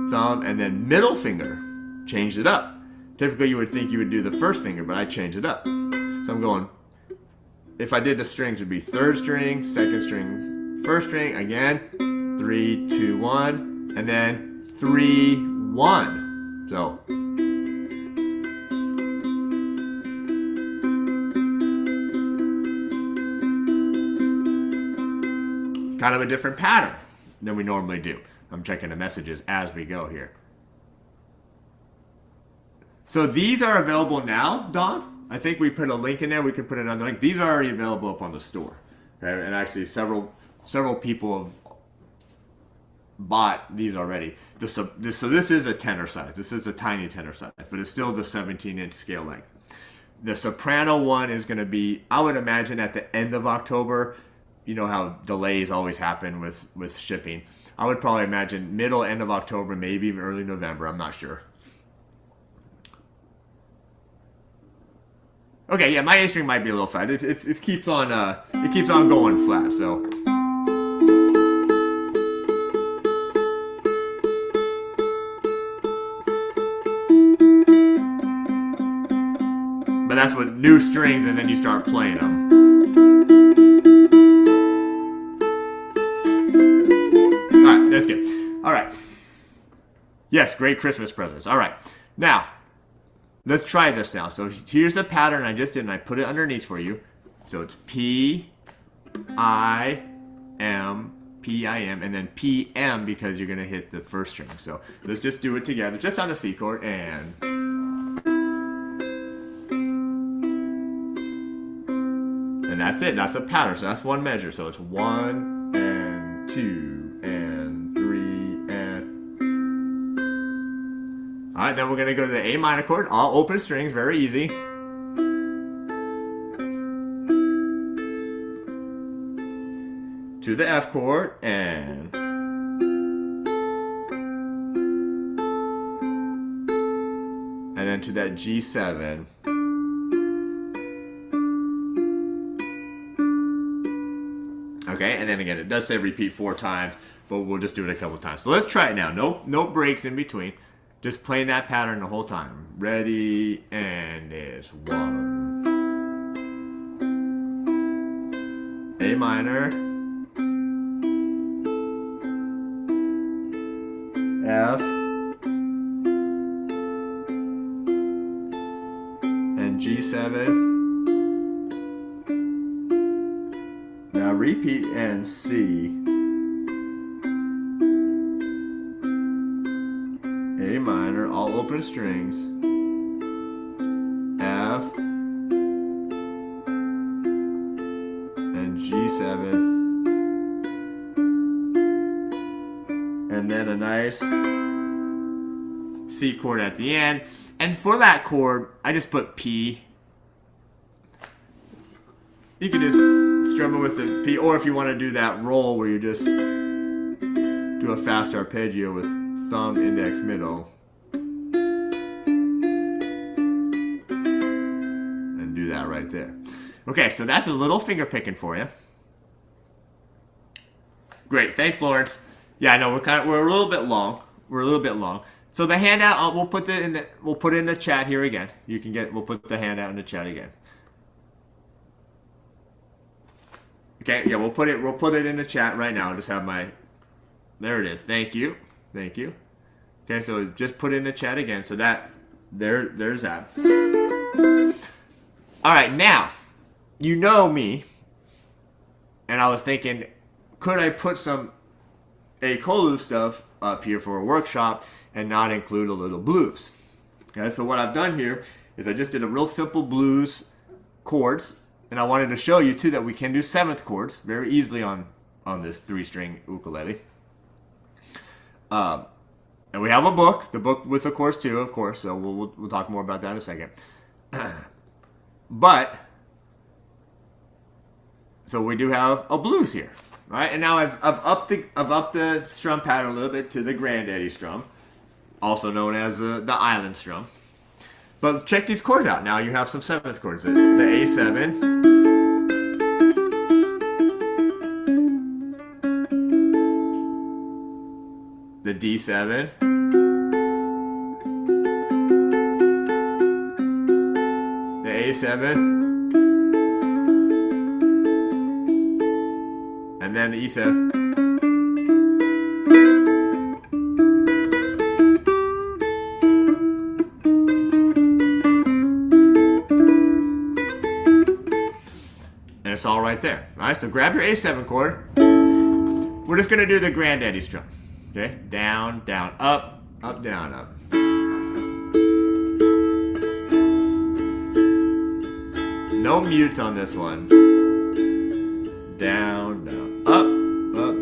thumb and then middle finger. Changed it up. Typically you would think you would do the 1st finger, but I changed it up. So I'm going, if I did the strings, it would be 3rd string, 2nd string, 1st string, again, 3, 2, 1, and then 3, 1. So kind of a different pattern than we normally do. I'm checking the messages as we go here. So these are available now, Don. I think we put a link in there. We could put another link. These are already available up on the store. Okay? And actually several people have bought these already. So this is a tenor size. This is a tiny tenor size, but it's still the 17-inch scale length. The soprano one is going to be, I would imagine, at the end of October. You know how delays always happen with shipping. I would probably imagine middle, end of October, maybe even early November. I'm not sure. Okay, yeah, my A string might be a little flat. It keeps on going flat. So. But that's with new strings, and then you start playing them. that's good. All right. Yes, great Christmas presents. All right. Now, let's try this now. So here's the pattern I just did, and I put it underneath for you. So it's P, I, M, P, I, M, and then P, M because you're going to hit the first string. So let's just do it together, just on the C chord, and... And that's it. That's a pattern. So that's one measure. So it's 1 and 2 and 3 and... All right, then we're going to go to the A minor chord. All open strings. Very easy. To the F chord and... And then to that G7. Okay, and then again, it does say repeat 4 times, but we'll just do it a couple times. So let's try it now. No breaks in between. Just playing that pattern the whole time. Ready, and it's 1. A minor. F. And G7. Now repeat and C, A minor, all open strings, F, and G7, and then a nice C chord at the end. And for that chord, I just put P. You can just strum it with the P, or if you want to do that roll where you just do a fast arpeggio with thumb, index, middle, and do that right there. Okay, so that's a little finger picking for you. Great, thanks, Lawrence. Yeah, I know we're a little bit long. So the handout, we'll put it in the chat here again. We'll put the handout in the chat again. Okay, yeah, we'll put it in the chat right now. I'll just have there it is. Thank you. Okay, so just put it in the chat again. So there's that. All right, now, you know me, and I was thinking, could I put some Ekolu stuff up here for a workshop and not include a little blues? Okay, so what I've done here is I just did a real simple blues chords. And I wanted to show you, too, that we can do 7th chords very easily on this 3-string ukulele. And we have the book with the chords, too, of course. So we'll talk more about that in a second. But, so we do have a blues here. Right? And now I've upped the strum pattern a little bit to the granddaddy strum, also known as the island strum. But check these chords out. Now you have some 7th chords. The A7. The D7. The A7. And then the E7. It's all right there. All right, so grab your A7 chord. We're just going to do the granddaddy strum. Okay, down, down, up, up, down, up. No mutes on this one. Down, down, up,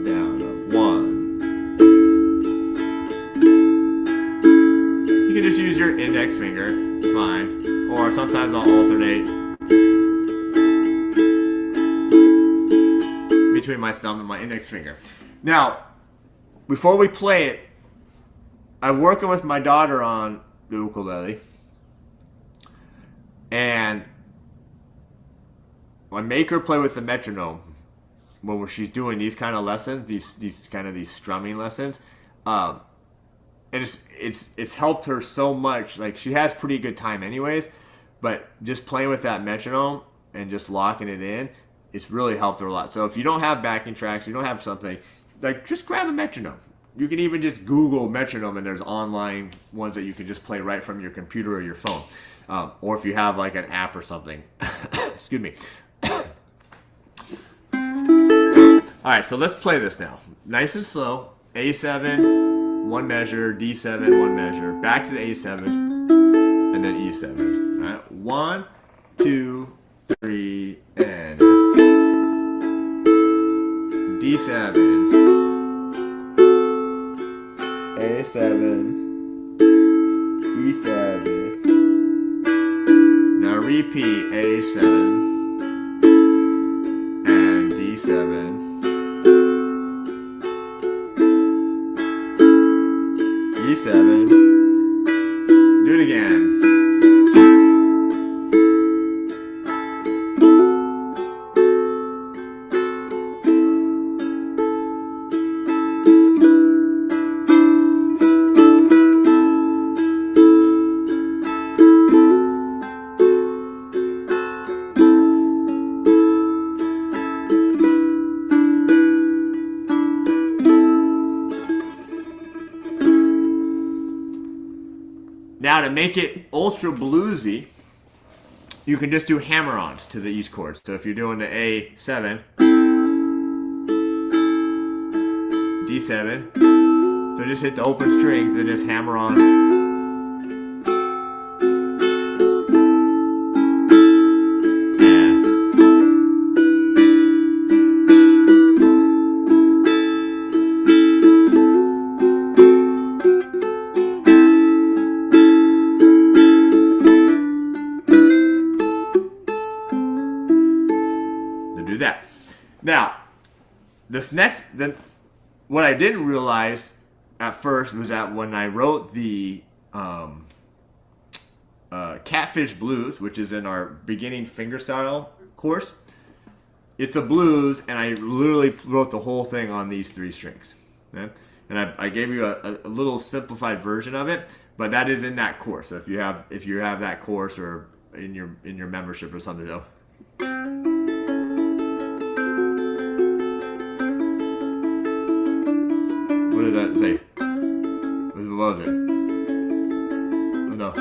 down, up. 1. You can just use your index finger. It's fine. Or sometimes I'll alternate between my thumb and my index finger. Now, before we play it, I'm working with my daughter on the ukulele, and I make her play with the metronome when she's doing these kind of lessons, these strumming lessons, and it's helped her so much. Like, she has pretty good time anyways, but just playing with that metronome and just locking it in, it's really helped her a lot. So if you don't have backing tracks, you don't have something, like, just grab a metronome. You can even just Google metronome, and there's online ones that you can just play right from your computer or your phone, or if you have like an app or something. Excuse me. All right, so let's play this now. Nice and slow. A7, one measure. D7, one measure. Back to the A7, and then E7. All right, 1, 2, 3, and D7, A7, E7. Now repeat A7 and D7, E7. Do it again. Now to make it ultra bluesy, you can just do hammer-ons to each chord. So if you're doing the A7, D7, so just hit the open strings, then just hammer on. Do that. Now, what I didn't realize at first was that when I wrote the Catfish Blues, which is in our beginning fingerstyle course, it's a blues, and I literally wrote the whole thing on these 3 strings. Okay? And I gave you a little simplified version of it, but that is in that course. So if you have that course or in your membership or something, though. What did that say? What was it? Oh, no.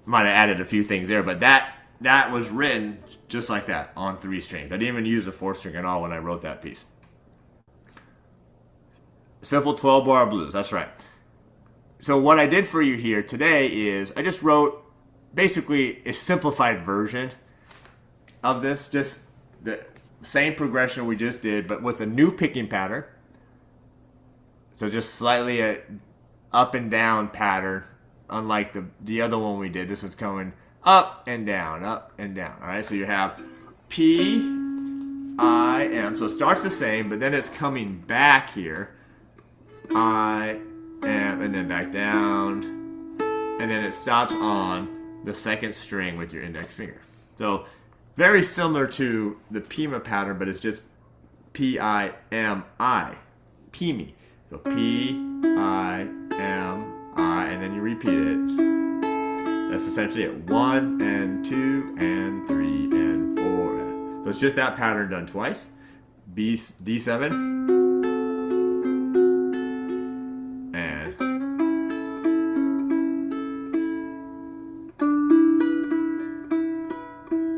Might have added a few things there, but that was written just like that on 3 strings. I didn't even use a 4th string at all when I wrote that piece. Simple 12-bar blues, that's right. So what I did for you here today is I just wrote basically a simplified version of this, just the same progression we just did, but with a new picking pattern. So just slightly a up and down pattern. Unlike the other one we did, this one's coming up and down, up and down. All right, so you have P, I, M. So it starts the same, but then it's coming back here. I, M, and then back down. And then it stops on the 2nd string with your index finger. So very similar to the Pima pattern, but it's just P-I-M-I, Pimi. So P-I-M-I. And then you repeat it. That's essentially it. 1 and 2 and 3 and 4. So it's just that pattern done twice. D7.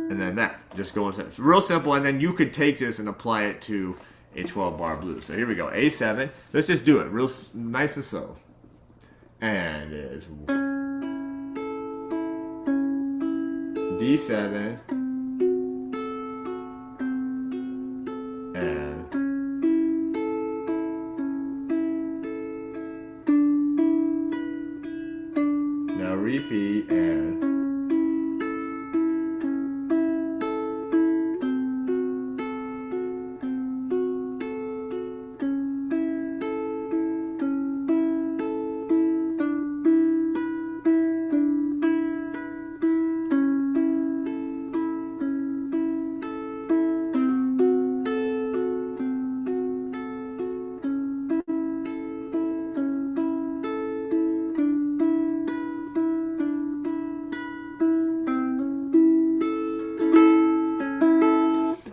And then that. Just go into it. It's real simple, and then you could take this and apply it to a 12-bar blues. So here we go. A7. Let's just do it. Real nice and slow. And it's D7 and P, and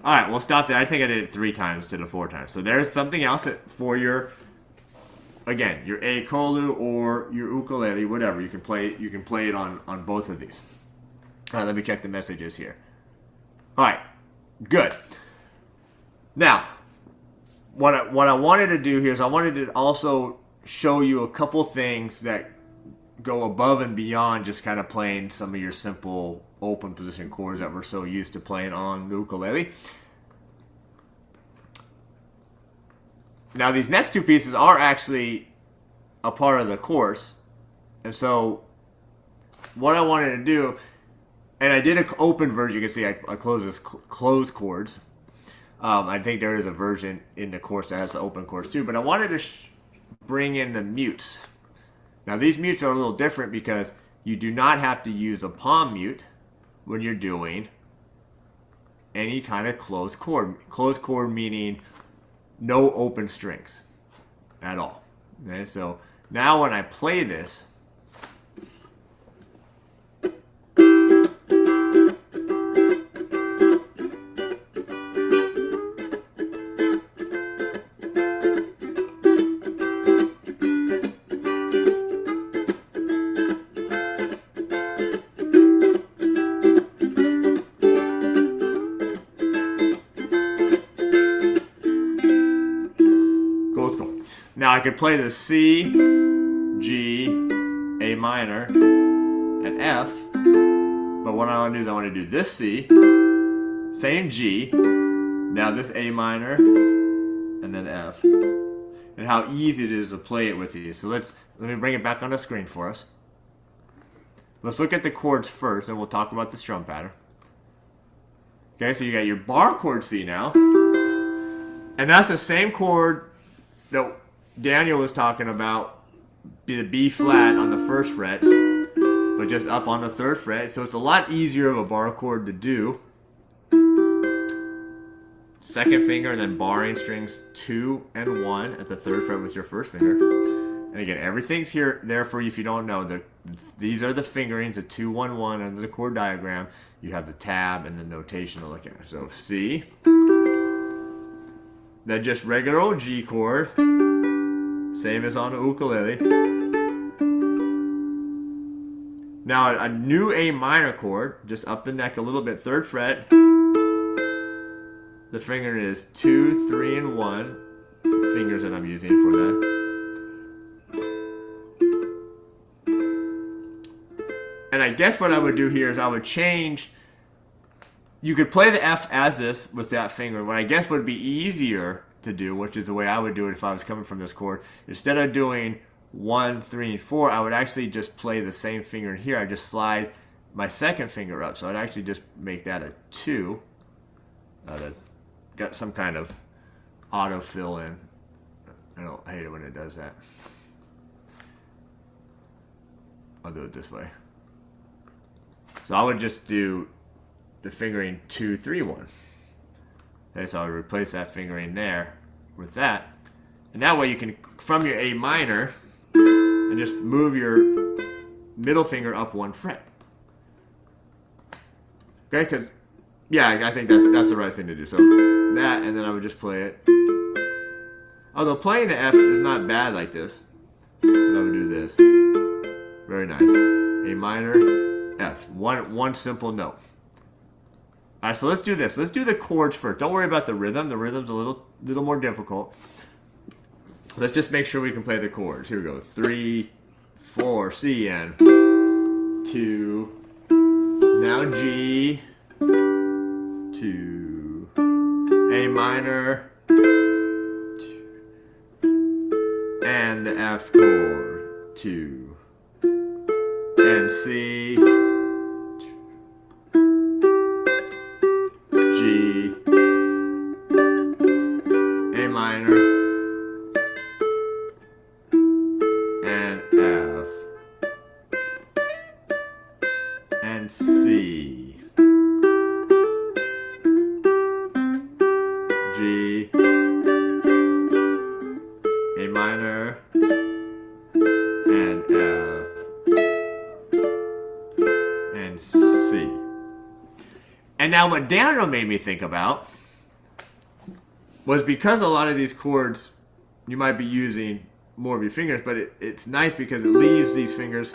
all right, we'll stop there. I think I did it 3 times instead of 4 times. So there's something else that for your, again, your Ekolu or your ukulele, whatever. You can play it on both of these. Let me check the messages here. All right, good. Now, what I wanted to do here is I wanted to also show you a couple things that go above and beyond just kind of playing some of your simple open position chords that we're so used to playing on the ukulele. Now these next 2 pieces are actually a part of the course, and so what I wanted to do, and I did an open version. You can see I close this closed chords. I think there is a version in the course that has the open chords too, but I wanted to bring in the mutes. Now these mutes are a little different because you do not have to use a palm mute when you're doing any kind of closed chord. Closed chord meaning no open strings at all. Okay, so now when I play this, now I could play the C, G, A minor, and F, but what I want to do is I want to do this C, same G, now this A minor, and then F, and how easy it is to play it with these. So let me bring it back on the screen for us. Let's look at the chords first, and we'll talk about the strum pattern. Okay, so you got your bar chord C now, and that's the same chord that Daniel was talking about, the B flat on the 1st fret, but just up on the 3rd fret. So it's a lot easier of a bar chord to do. 2nd finger and then barring strings 2 and 1 at the 3rd fret with your 1st finger. And again, everything's there for you if you don't know. These are the fingerings, the 2, 1, 1 under the chord diagram. You have the tab and the notation to look at. So C, then just regular old G chord. Same as on the ukulele. Now a new A minor chord, just up the neck a little bit, 3rd fret. The finger is 2, 3, and 1. Fingers that I'm using for that. And I guess what I would do here is I would change. You could play the F as this with that finger. What I guess would be easier to do, which is the way I would do it if I was coming from this chord, instead of doing 1, 3, and 4, I would actually just play the same finger in here. I just slide my 2nd finger up, so I'd actually just make that a 2. That's got some kind of autofill in. I hate it when it does that. I'll do it this way. So I would just do the fingering 2, 3, 1. Okay, so I'll replace that fingering there with that. And that way you can, from your A minor, and just move your middle finger up 1 fret. Okay, because, yeah, I think that's the right thing to do. So that, and then I would just play it. Although playing the F is not bad like this. But I would do this. Very nice. A minor, F. One simple note. All right, so let's do this. Let's do the chords first. Don't worry about the rhythm. The rhythm's a little more difficult. Let's just make sure we can play the chords. Here we go. 3, 4, C, and 2. Now G, 2, A minor, 2, and the F chord, 2, and C, G, A minor, and F, and C, G, A minor, and F, and C. And now what Daniel made me think about was, because a lot of these chords you might be using more of your fingers, but it's nice because it leaves these fingers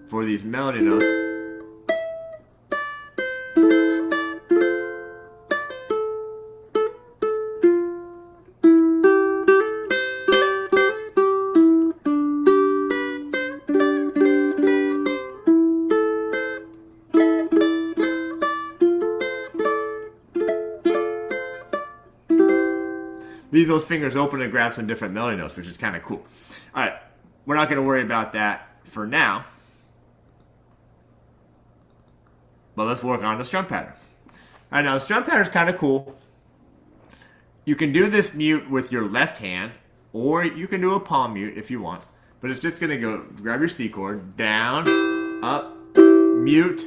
for these melody notes. Leaves those fingers open to grab some different melody notes, which is kind of cool. All right, we're not going to worry about that for now. But let's work on the strum pattern. All right, now the strum pattern is kind of cool. You can do this mute with your left hand, or you can do a palm mute if you want. But it's just going to go, grab your C chord, down, up, mute,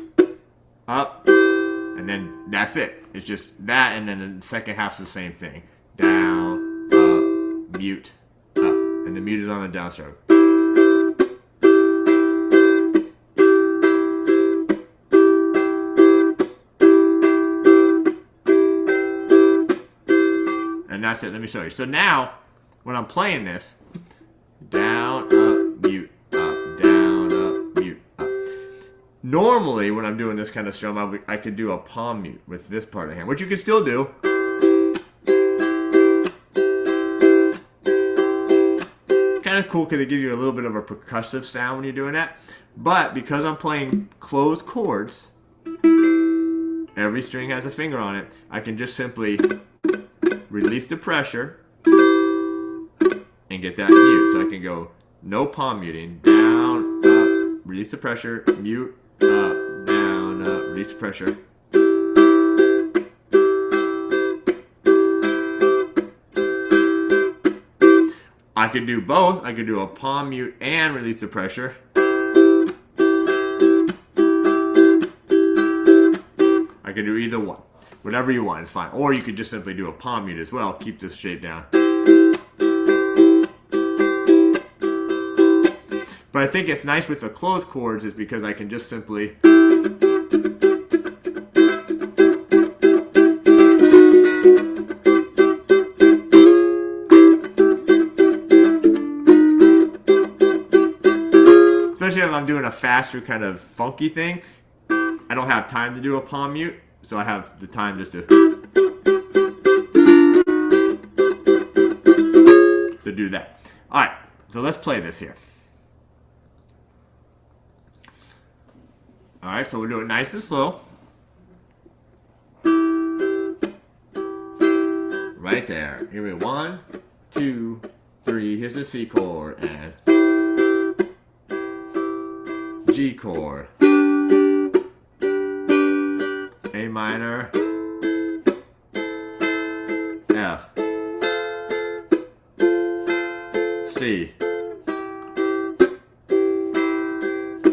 up, and then that's it. It's just that, and then the second half's the same thing. Down, up, mute, up. And the mute is on the downstroke. And that's it. Let me show you. So now, when I'm playing this, down, up, mute, up, down, up, mute, up. Normally, when I'm doing this kind of strum, I could do a palm mute with this part of the hand, which you can still do. Kind of cool because they give you a little bit of a percussive sound when you're doing that. But because I'm playing closed chords, every string has a finger on it, I can just simply release the pressure and get that mute. So I can go no palm muting, down, up, release the pressure, mute, up, down, up, release the pressure. I could do both. I could do a palm mute and release the pressure. I could do either one. Whatever you want is fine. Or you could just simply do a palm mute as well. Keep this shape down. But I think it's nice with the closed chords is because I can just simply especially if I'm doing a faster kind of funky thing, I don't have time to do a palm mute, so I have the time just to do that. All right, so let's play this here. All right, so we'll do it nice and slow. Right there. Here we go. 1, 2, 3. Here's the C chord and G chord, A minor, F, C,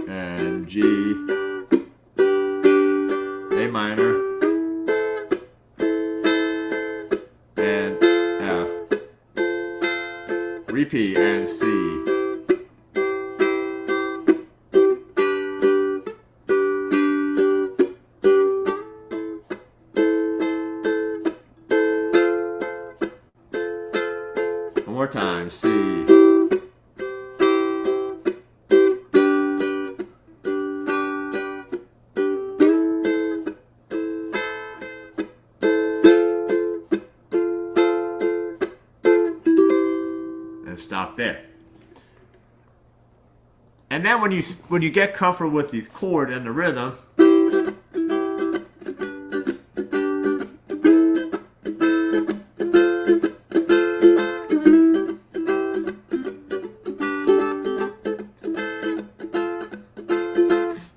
and G, A minor, and F, repeat, and C. One more time, C. And stop there. And then when you get comfortable with these chords and the rhythm,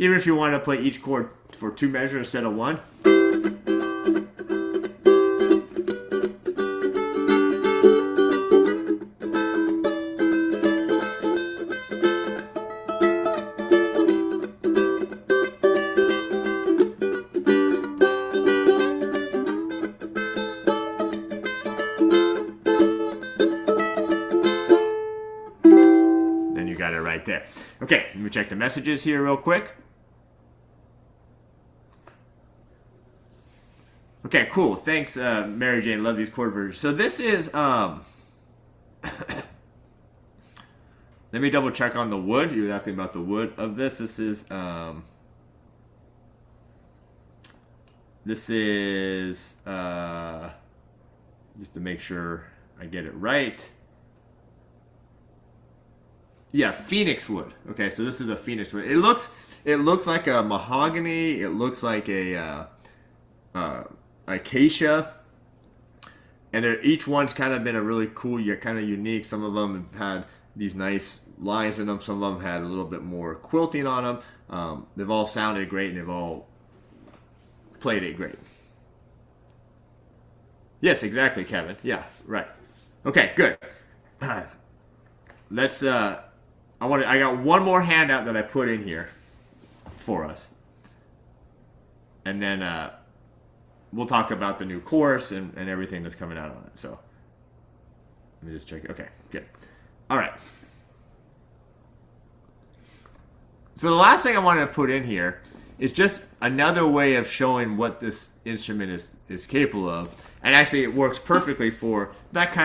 Even if you want to play each chord for 2 measures instead of 1. Got it right there. Okay, let me check the messages here real quick. Okay, cool. Thanks, Mary Jane. Love these chord versions. So this is let me double check on the wood. You were asking about the wood of this. This is just to make sure I get it right. Yeah, phoenix wood. Okay, so this is a phoenix wood. It looks like a mahogany. It looks like a acacia, and each one's kind of been a really cool, kind of unique. Some of them have had these nice lines in them. Some of them had a little bit more quilting on them. They've all sounded great, and they've all played it great. Yes, exactly, Kevin. Yeah, right. Okay, good. Let's. I got one more handout that I put in here for us, and then we'll talk about the new course and everything that's coming out on it. So let me just check it. Okay, good. All right. So the last thing I wanted to put in here is just another way of showing what this instrument is capable of, and actually it works perfectly for that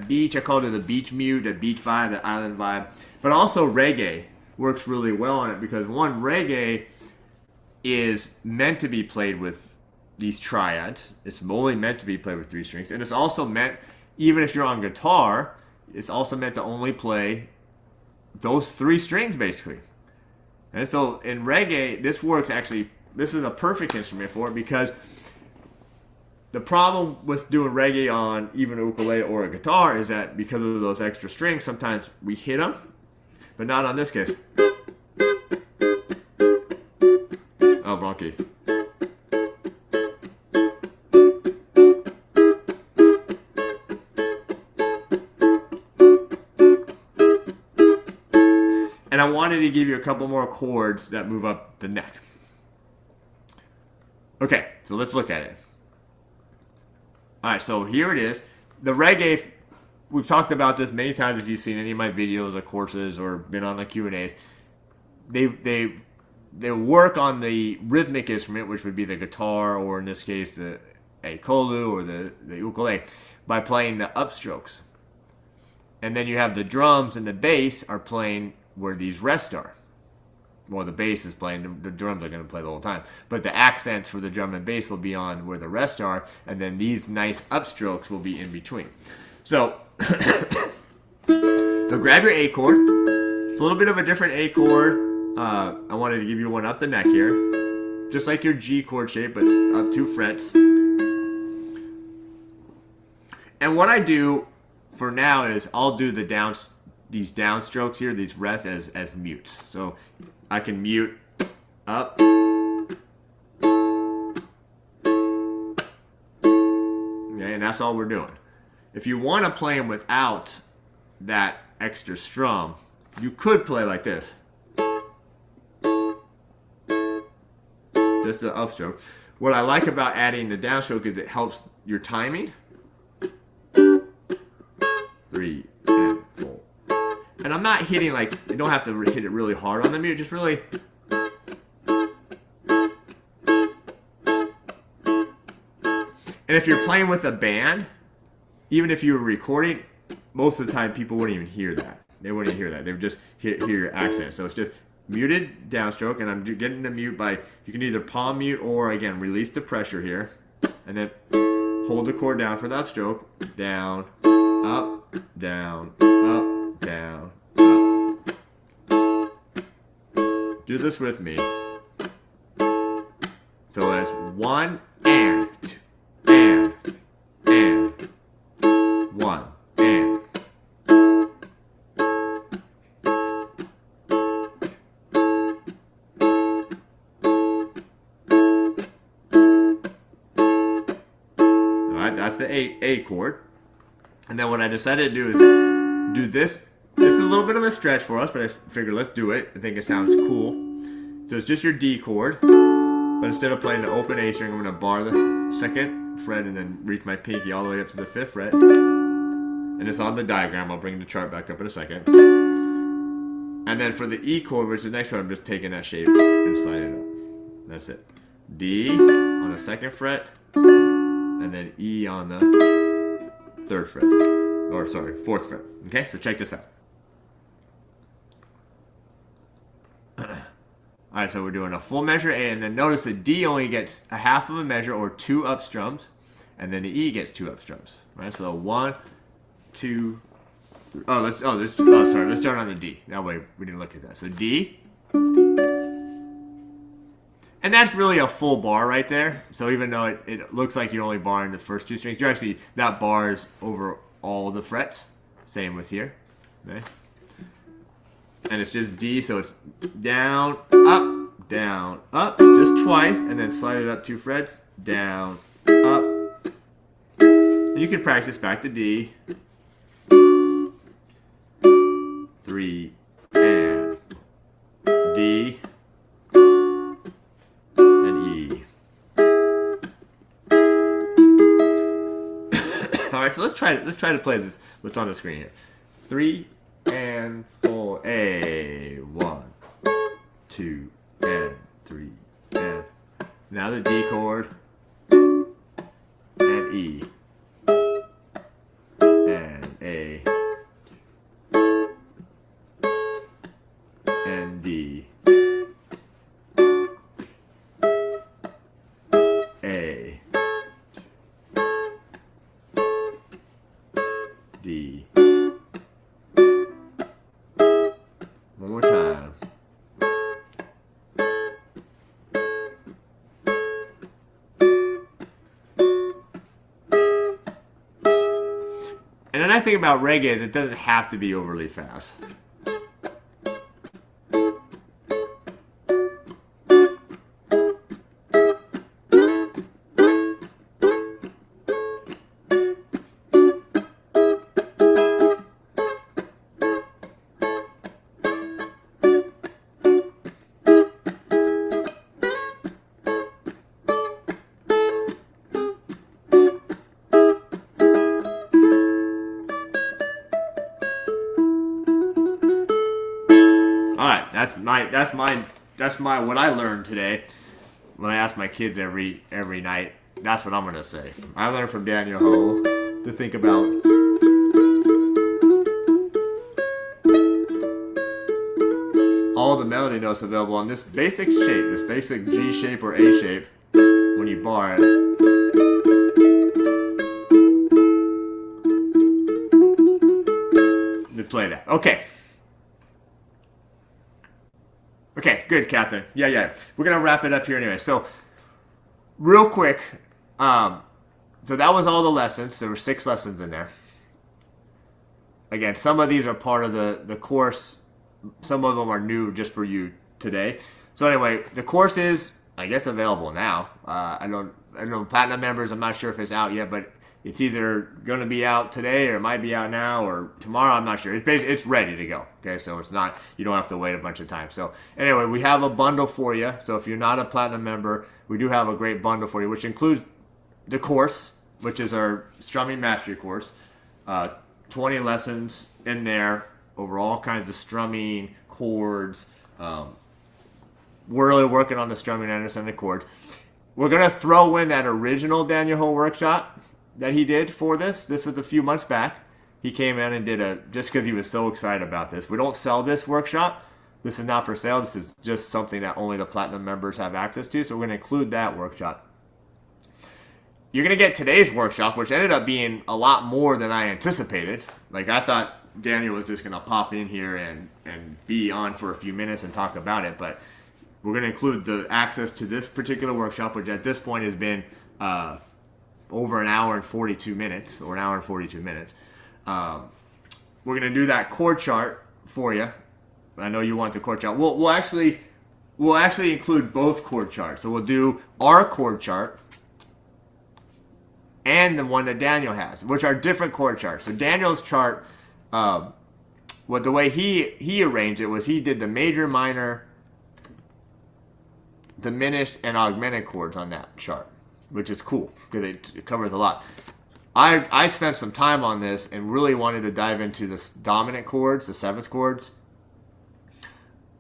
beach. I call it the beach mute, the beach vibe, the island vibe. But also reggae works really well on it because one, reggae is meant to be played with these triads. It's only meant to be played with 3 strings. And it's also meant, even if you're on guitar, it's also meant to only play those 3 strings basically. And so in reggae, this works actually, this is a perfect instrument for it because the problem with doing reggae on even a ukulele or a guitar is that because of those extra strings, sometimes we hit them, but not on this case. Oh, wrong key. And I wanted to give you a couple more chords that move up the neck. Okay, so let's look at it. All right, so here it is. The reggae, we've talked about this many times if you've seen any of my videos or courses or been on the Q&As. They work on the rhythmic instrument, which would be the guitar, or in this case, the Ekolu or the ukulele, by playing the upstrokes. And then you have the drums and the bass are playing where these rests are. Well, the bass is playing, the drums are going to play the whole time. But the accents for the drum and bass will be on where the rests are, and then these nice upstrokes will be in between. So, so grab your A chord. It's a little bit of a different A chord. I wanted to give you one up the neck here. Just like your G chord shape, but up 2 frets. And what I do for now is I'll do these downstrokes here, these rests as mutes. So I can mute up, okay, and that's all we're doing. If you want to play them without that extra strum, you could play like this. This is the upstroke. What I like about adding the downstroke is it helps your timing. 3 and 4. And I'm not hitting like, you don't have to hit it really hard on the mute, just really. And if you're playing with a band, even if you were recording, most of the time people wouldn't even hear that. They wouldn't even hear that. They would just hear your accent. So it's just muted downstroke, and I'm getting the mute by, you can either palm mute or, again, release the pressure here, and then hold the chord down for the upstroke. Down, up, down, up, down, up. Do this with me. So it's 1 and 2 and 1 and. that's the A chord. And then what I decided to do is do this. This is a little bit of a stretch for us, but I figured let's do it. I think it sounds cool. So it's just your D chord, but instead of playing the open A string, I'm going to bar the 2nd fret and then reach my pinky all the way up to the 5th fret. And it's on the diagram. I'll bring the chart back up in a second. And then for the E chord, which is the next one, I'm just taking that shape and sliding it up. That's it. D on the 2nd fret, and then E on the 3rd fret. Or sorry, 4th fret. Okay, so check this out. Alright, so we're doing a full measure A, and then notice the D only gets a half of a measure or 2 up strums, and then the E gets 2 up strums. Right? So 1, 2, 3. Let's start on the D. That way we didn't look at that. So D. And that's really a full bar right there. So even though it looks like you're only barring the first 2 strings, you're actually, that bar is over all the frets. Same with here. Okay? And it's just D, so it's down, up, just twice, and then slide it up 2 frets, down, up. And you can practice back to D. 3 and D and E. All right, so let's try to play this. What's on the screen here? 3 and 4 A. 1, 2 and 3 and. Now the D chord and E and A and D. A. D. One more time. And the nice thing about reggae is it doesn't have to be overly fast. That's my what I learned today when I ask my kids every night. That's what I'm gonna say. I learned from Daniel Ho to think about all the melody notes available on this basic shape, this basic G shape or A shape when you bar it. To play that. Okay, good, Catherine. Yeah. We're going to wrap it up here anyway. So, real quick, so that was all the lessons. There were 6 lessons in there. Again, some of these are part of the course. Some of them are new just for you today. So anyway, the course is, I guess, available now. I don't know, Platinum members, I'm not sure if it's out yet, but it's either going to be out today or it might be out now or tomorrow. I'm not sure. It's ready to go. Okay, so it's not, you don't have to wait a bunch of time. So anyway, we have a bundle for you. So if you're not a Platinum member, we do have a great bundle for you, which includes the course, which is our strumming mastery course. 20 lessons in there over all kinds of strumming, chords. We're really working on the strumming and the chords. We're going to throw in that original Daniel Ho workshop that he did for this. This was a few months back. He came in and did just because he was so excited about this. We don't sell this workshop. This is not for sale. This is just something that only the Platinum members have access to. So we're going to include that workshop. You're going to get today's workshop, which ended up being a lot more than I anticipated. Like, I thought Daniel was just going to pop in here and be on for a few minutes and talk about it. But we're going to include the access to this particular workshop, which at this point has been over an hour and 42 minutes, or an hour and 42 minutes. We're going to do that chord chart for you. I know you want the chord chart. We'll actually include both chord charts. So we'll do our chord chart, and the one that Daniel has, which are different chord charts. So Daniel's chart, the way he arranged it was he did the major, minor, diminished, and augmented chords on that chart, which is cool because it covers a lot. I spent some time on this and really wanted to dive into the dominant chords, the seventh chords,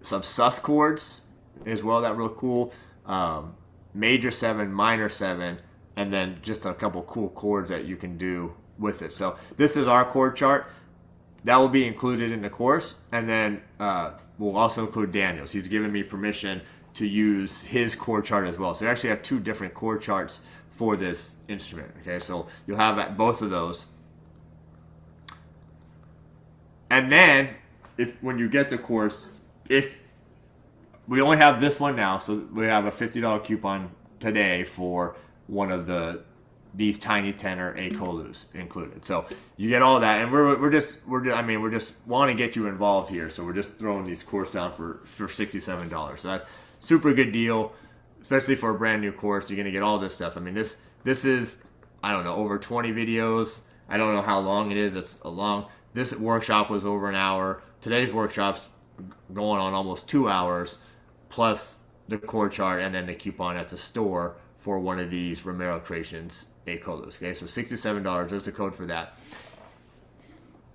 some sus chords as well, that real cool, major 7, minor 7, and then just a couple cool chords that you can do with it. So this is our chord chart. That will be included in the course, and then we'll also include Daniel's. He's given me permission to use his chord chart as well. So I actually have 2 different chord charts for this instrument. Okay, so you'll have both of those. And then, when you get the course, if we only have this one now, so we have a $50 coupon today for one of these tiny tenor Ecolus included. So you get all that, and we're just want to get you involved here. So we're just throwing these course down for $67. So that's super good deal, especially for a brand new course. You're gonna get all this stuff. I mean, this is, I don't know, over 20 videos. I don't know how long it is. It's a long. This workshop was over an hour. Today's workshop's going on almost 2 hours, plus the chord chart and then the coupon at the store for one of these Romero Creations Ecolus. Okay, so $67. There's the code for that.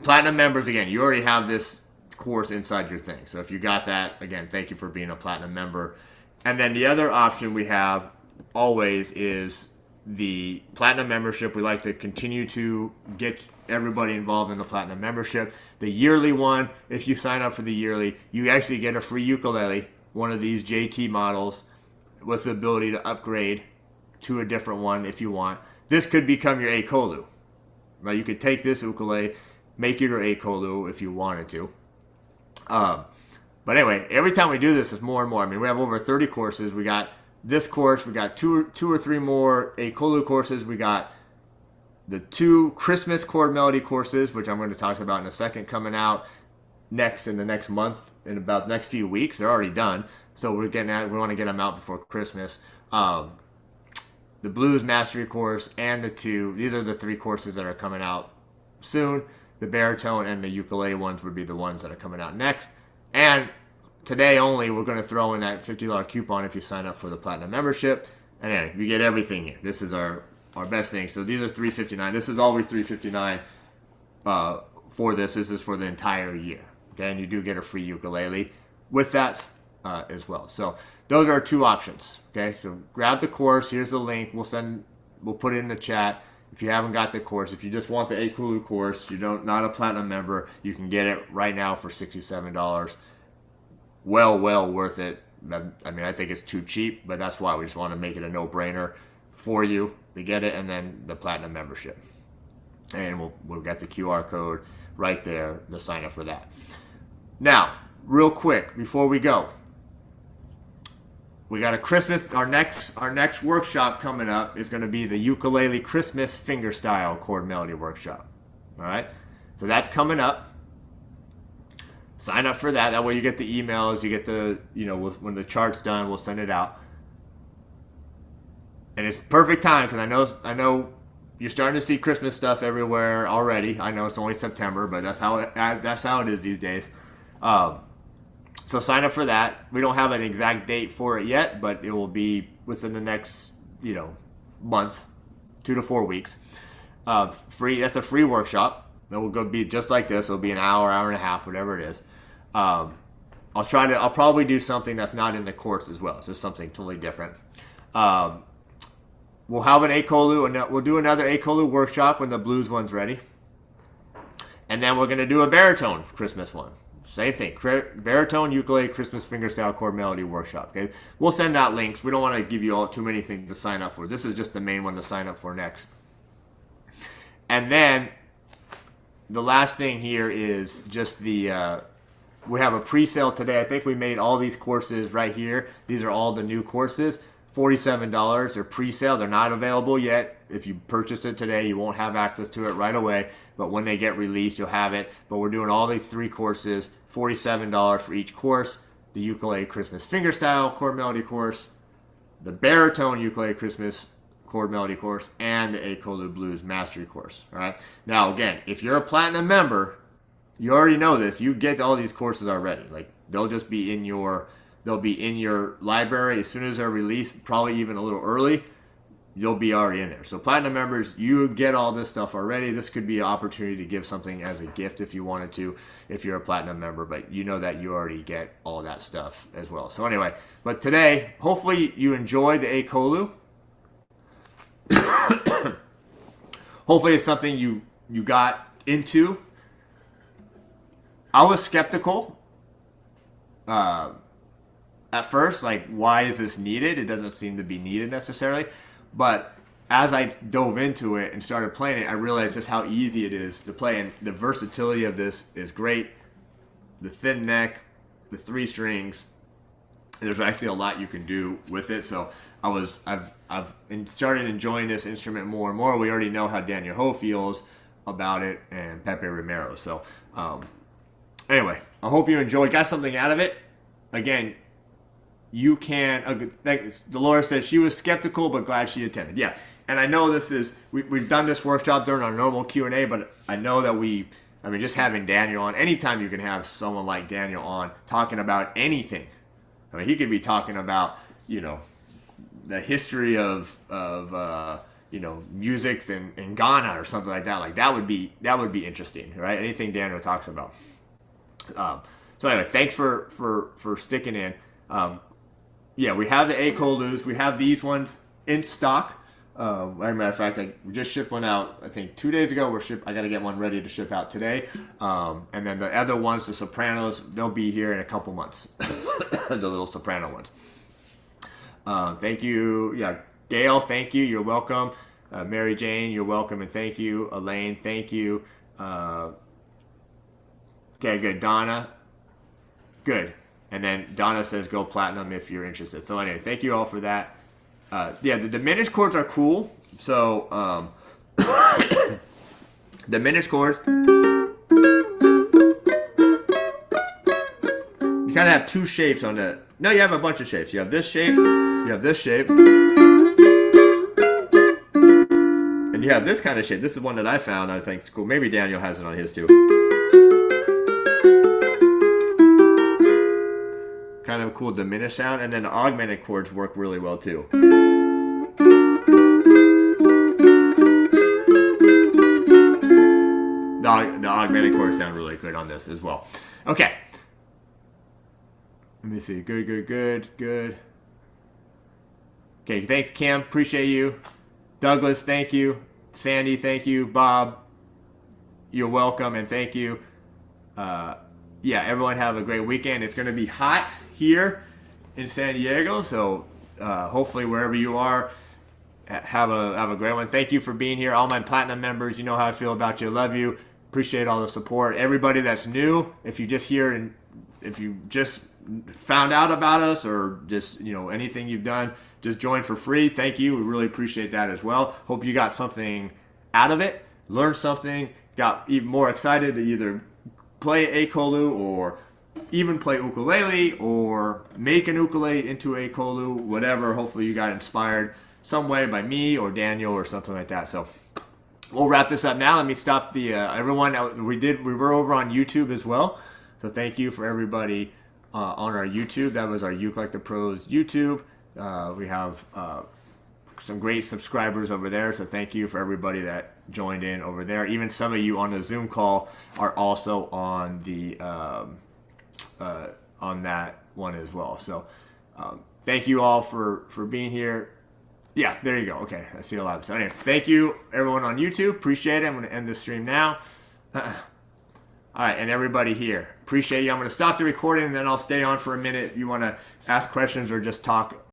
Platinum members, again, you already have this course inside your thing. So if you got that, again, thank you for being a platinum member. And then the other option we have always is the platinum membership. We like to continue to get everybody involved in the platinum membership. The yearly one, if you sign up for the yearly, you actually get a free ukulele, one of these JT models, with the ability to upgrade to a different one if you want. This could become your Acolu. Right? You could take this ukulele, make it your Acolu if you wanted to. But anyway, every time we do this, it's more and more. I mean, we have over 30 courses. We got this course. We got two or three more Acolu courses. We got the 2 Christmas chord melody courses, which I'm going to talk about in a second, coming out in the next month, in about the next few weeks. They're already done, so we want to get them out before Christmas. The Blues Mastery course and these are the 3 courses that are coming out soon. The baritone and the ukulele ones would be the ones that are coming out next. And today only, we're going to throw in that $50 coupon if you sign up for the platinum membership. And then you get everything here. This is our best thing. So these are $359. This is always $359 for this. This is for the entire year. Okay, and you do get a free ukulele with that as well. So those are 2 options. Okay, so grab the course. Here's the link. We'll put it in the chat. If you haven't got the course, if you just want the Ekolu course, not a platinum member, you can get it right now for $67. Well worth it. I mean, I think it's too cheap, but that's why we just want to make it a no-brainer for you to get it, and then the platinum membership. And we'll get the QR code right there to sign up for that. Now, real quick, before we go, we got our next workshop coming up is going to be the Ukulele Christmas Fingerstyle Chord Melody Workshop. All right? So that's coming up. Sign up for that. That way you get the emails. You get when the chart's done, we'll send it out. And it's perfect time because I know you're starting to see Christmas stuff everywhere already. I know it's only September, but that's how it is these days. So sign up for that. We don't have an exact date for it yet, but it will be within the next, month, 2 to 4 weeks. Free. That's a free workshop. It will go be just like this. It'll be an hour and a half, whatever it is. I'll probably do something that's not in the course as well. So something totally different. We'll have an Acolu, and we'll do another Acolu workshop when the blues one's ready. And then we're going to do a baritone Christmas one. Same thing, baritone ukulele Christmas fingerstyle chord melody workshop. Okay, we'll send out links. We don't want to give you all too many things to sign up for. This is just the main one to sign up for next. And then the last thing here is just we have a pre-sale today. I think we made all these courses right here. These are all the new courses. $47. They're pre-sale. They're not available yet. If you purchased it today, you won't have access to it right away. But when they get released, you'll have it. But we're doing all these 3 courses, $47 for each course. The Ukulele Christmas Fingerstyle Chord Melody course, the Baritone Ukulele Christmas chord melody course and the Ekolu Blues mastery course. All right. Now, again, if you're a platinum member, you already know this. You get all these courses already. Like they'll just be in your library as soon as they're released, probably even a little early. You'll be already in there. So platinum members, you get all this stuff already. This could be an opportunity to give something as a gift if you wanted to, if you're a platinum member, but you know that you already get all that stuff as well. So anyway, but today, hopefully you enjoyed the Acolu. Hopefully it's something you got into. I was skeptical at first, like, why is this needed? It doesn't seem to be needed necessarily. But as I dove into it and started playing it, I realized just how easy it is to play. And the versatility of this is great. The thin neck, the 3 strings, there's actually a lot you can do with it. So I've started enjoying this instrument more and more. We already know how Daniel Ho feels about it and Pepe Romero. So anyway, I hope you enjoyed, got something out of it. Again, you can, Dolores says she was skeptical but glad she attended. Yeah, and I know this is, we've done this workshop during our normal Q&A, but I know that just having Daniel on, anytime you can have someone like Daniel on talking about anything. I mean, he could be talking about, the history of musics in Ghana or something like that. Like that would be interesting, right? Anything Daniel talks about. So anyway, thanks for sticking in. Yeah, we have the Ecolus. We have these ones in stock. As a matter of fact, we just shipped one out, I think 2 days ago. I got to get one ready to ship out today. And then the other ones, the Sopranos, they'll be here in a couple months. The little soprano ones. Thank you. Yeah, Gail, thank you. You're welcome. Mary Jane, you're welcome and thank you. Elaine, thank you. Okay, good. Donna, good. And then Donna says go platinum if you're interested. So anyway, thank you all for that. Yeah, the diminished chords are cool. So diminished chords, you kind of have 2 shapes on the. No, you have a bunch of shapes. You have this shape. You have this shape. And you have this kind of shape. This is one that I found. I think it's cool. Maybe Daniel has it on his too. Kind of a cool diminished sound, and then the augmented chords work really well too. The augmented chords sound really good on this as well. Okay. Let me see. Good. Okay, thanks Kim. Appreciate you. Douglas, thank you. Sandy, thank you. Bob, you're welcome and thank you. Yeah, everyone have a great weekend. It's going to be hot here in San Diego, so hopefully wherever you are, have a great one. Thank you for being here. All my platinum members, you know how I feel about you. Love you. Appreciate all the support. Everybody that's new, if you just hear and if you just found out about us or just anything you've done, just join for free. Thank you. We really appreciate that as well. Hope you got something out of it, learned something, got even more excited to either play Acolu or even play ukulele or make an ukulele into Acolu, whatever. Hopefully you got inspired some way by me or Daniel or something like that. So we'll wrap this up now. Let me stop the everyone. We were over on YouTube as well. So thank you for everybody on our YouTube. That was our Uke Like The Pros YouTube. We have some great subscribers over there. So thank you for everybody that joined in over there. Even some of you on the Zoom call are also on the on that one as well. So thank you all for being here. Yeah, there you go. Okay, I see a lot. So anyway, thank you everyone on YouTube. Appreciate it. I'm going to end the stream now. All right, and everybody here, appreciate you. I'm going to stop the recording and then I'll stay on for a minute if you want to ask questions or just talk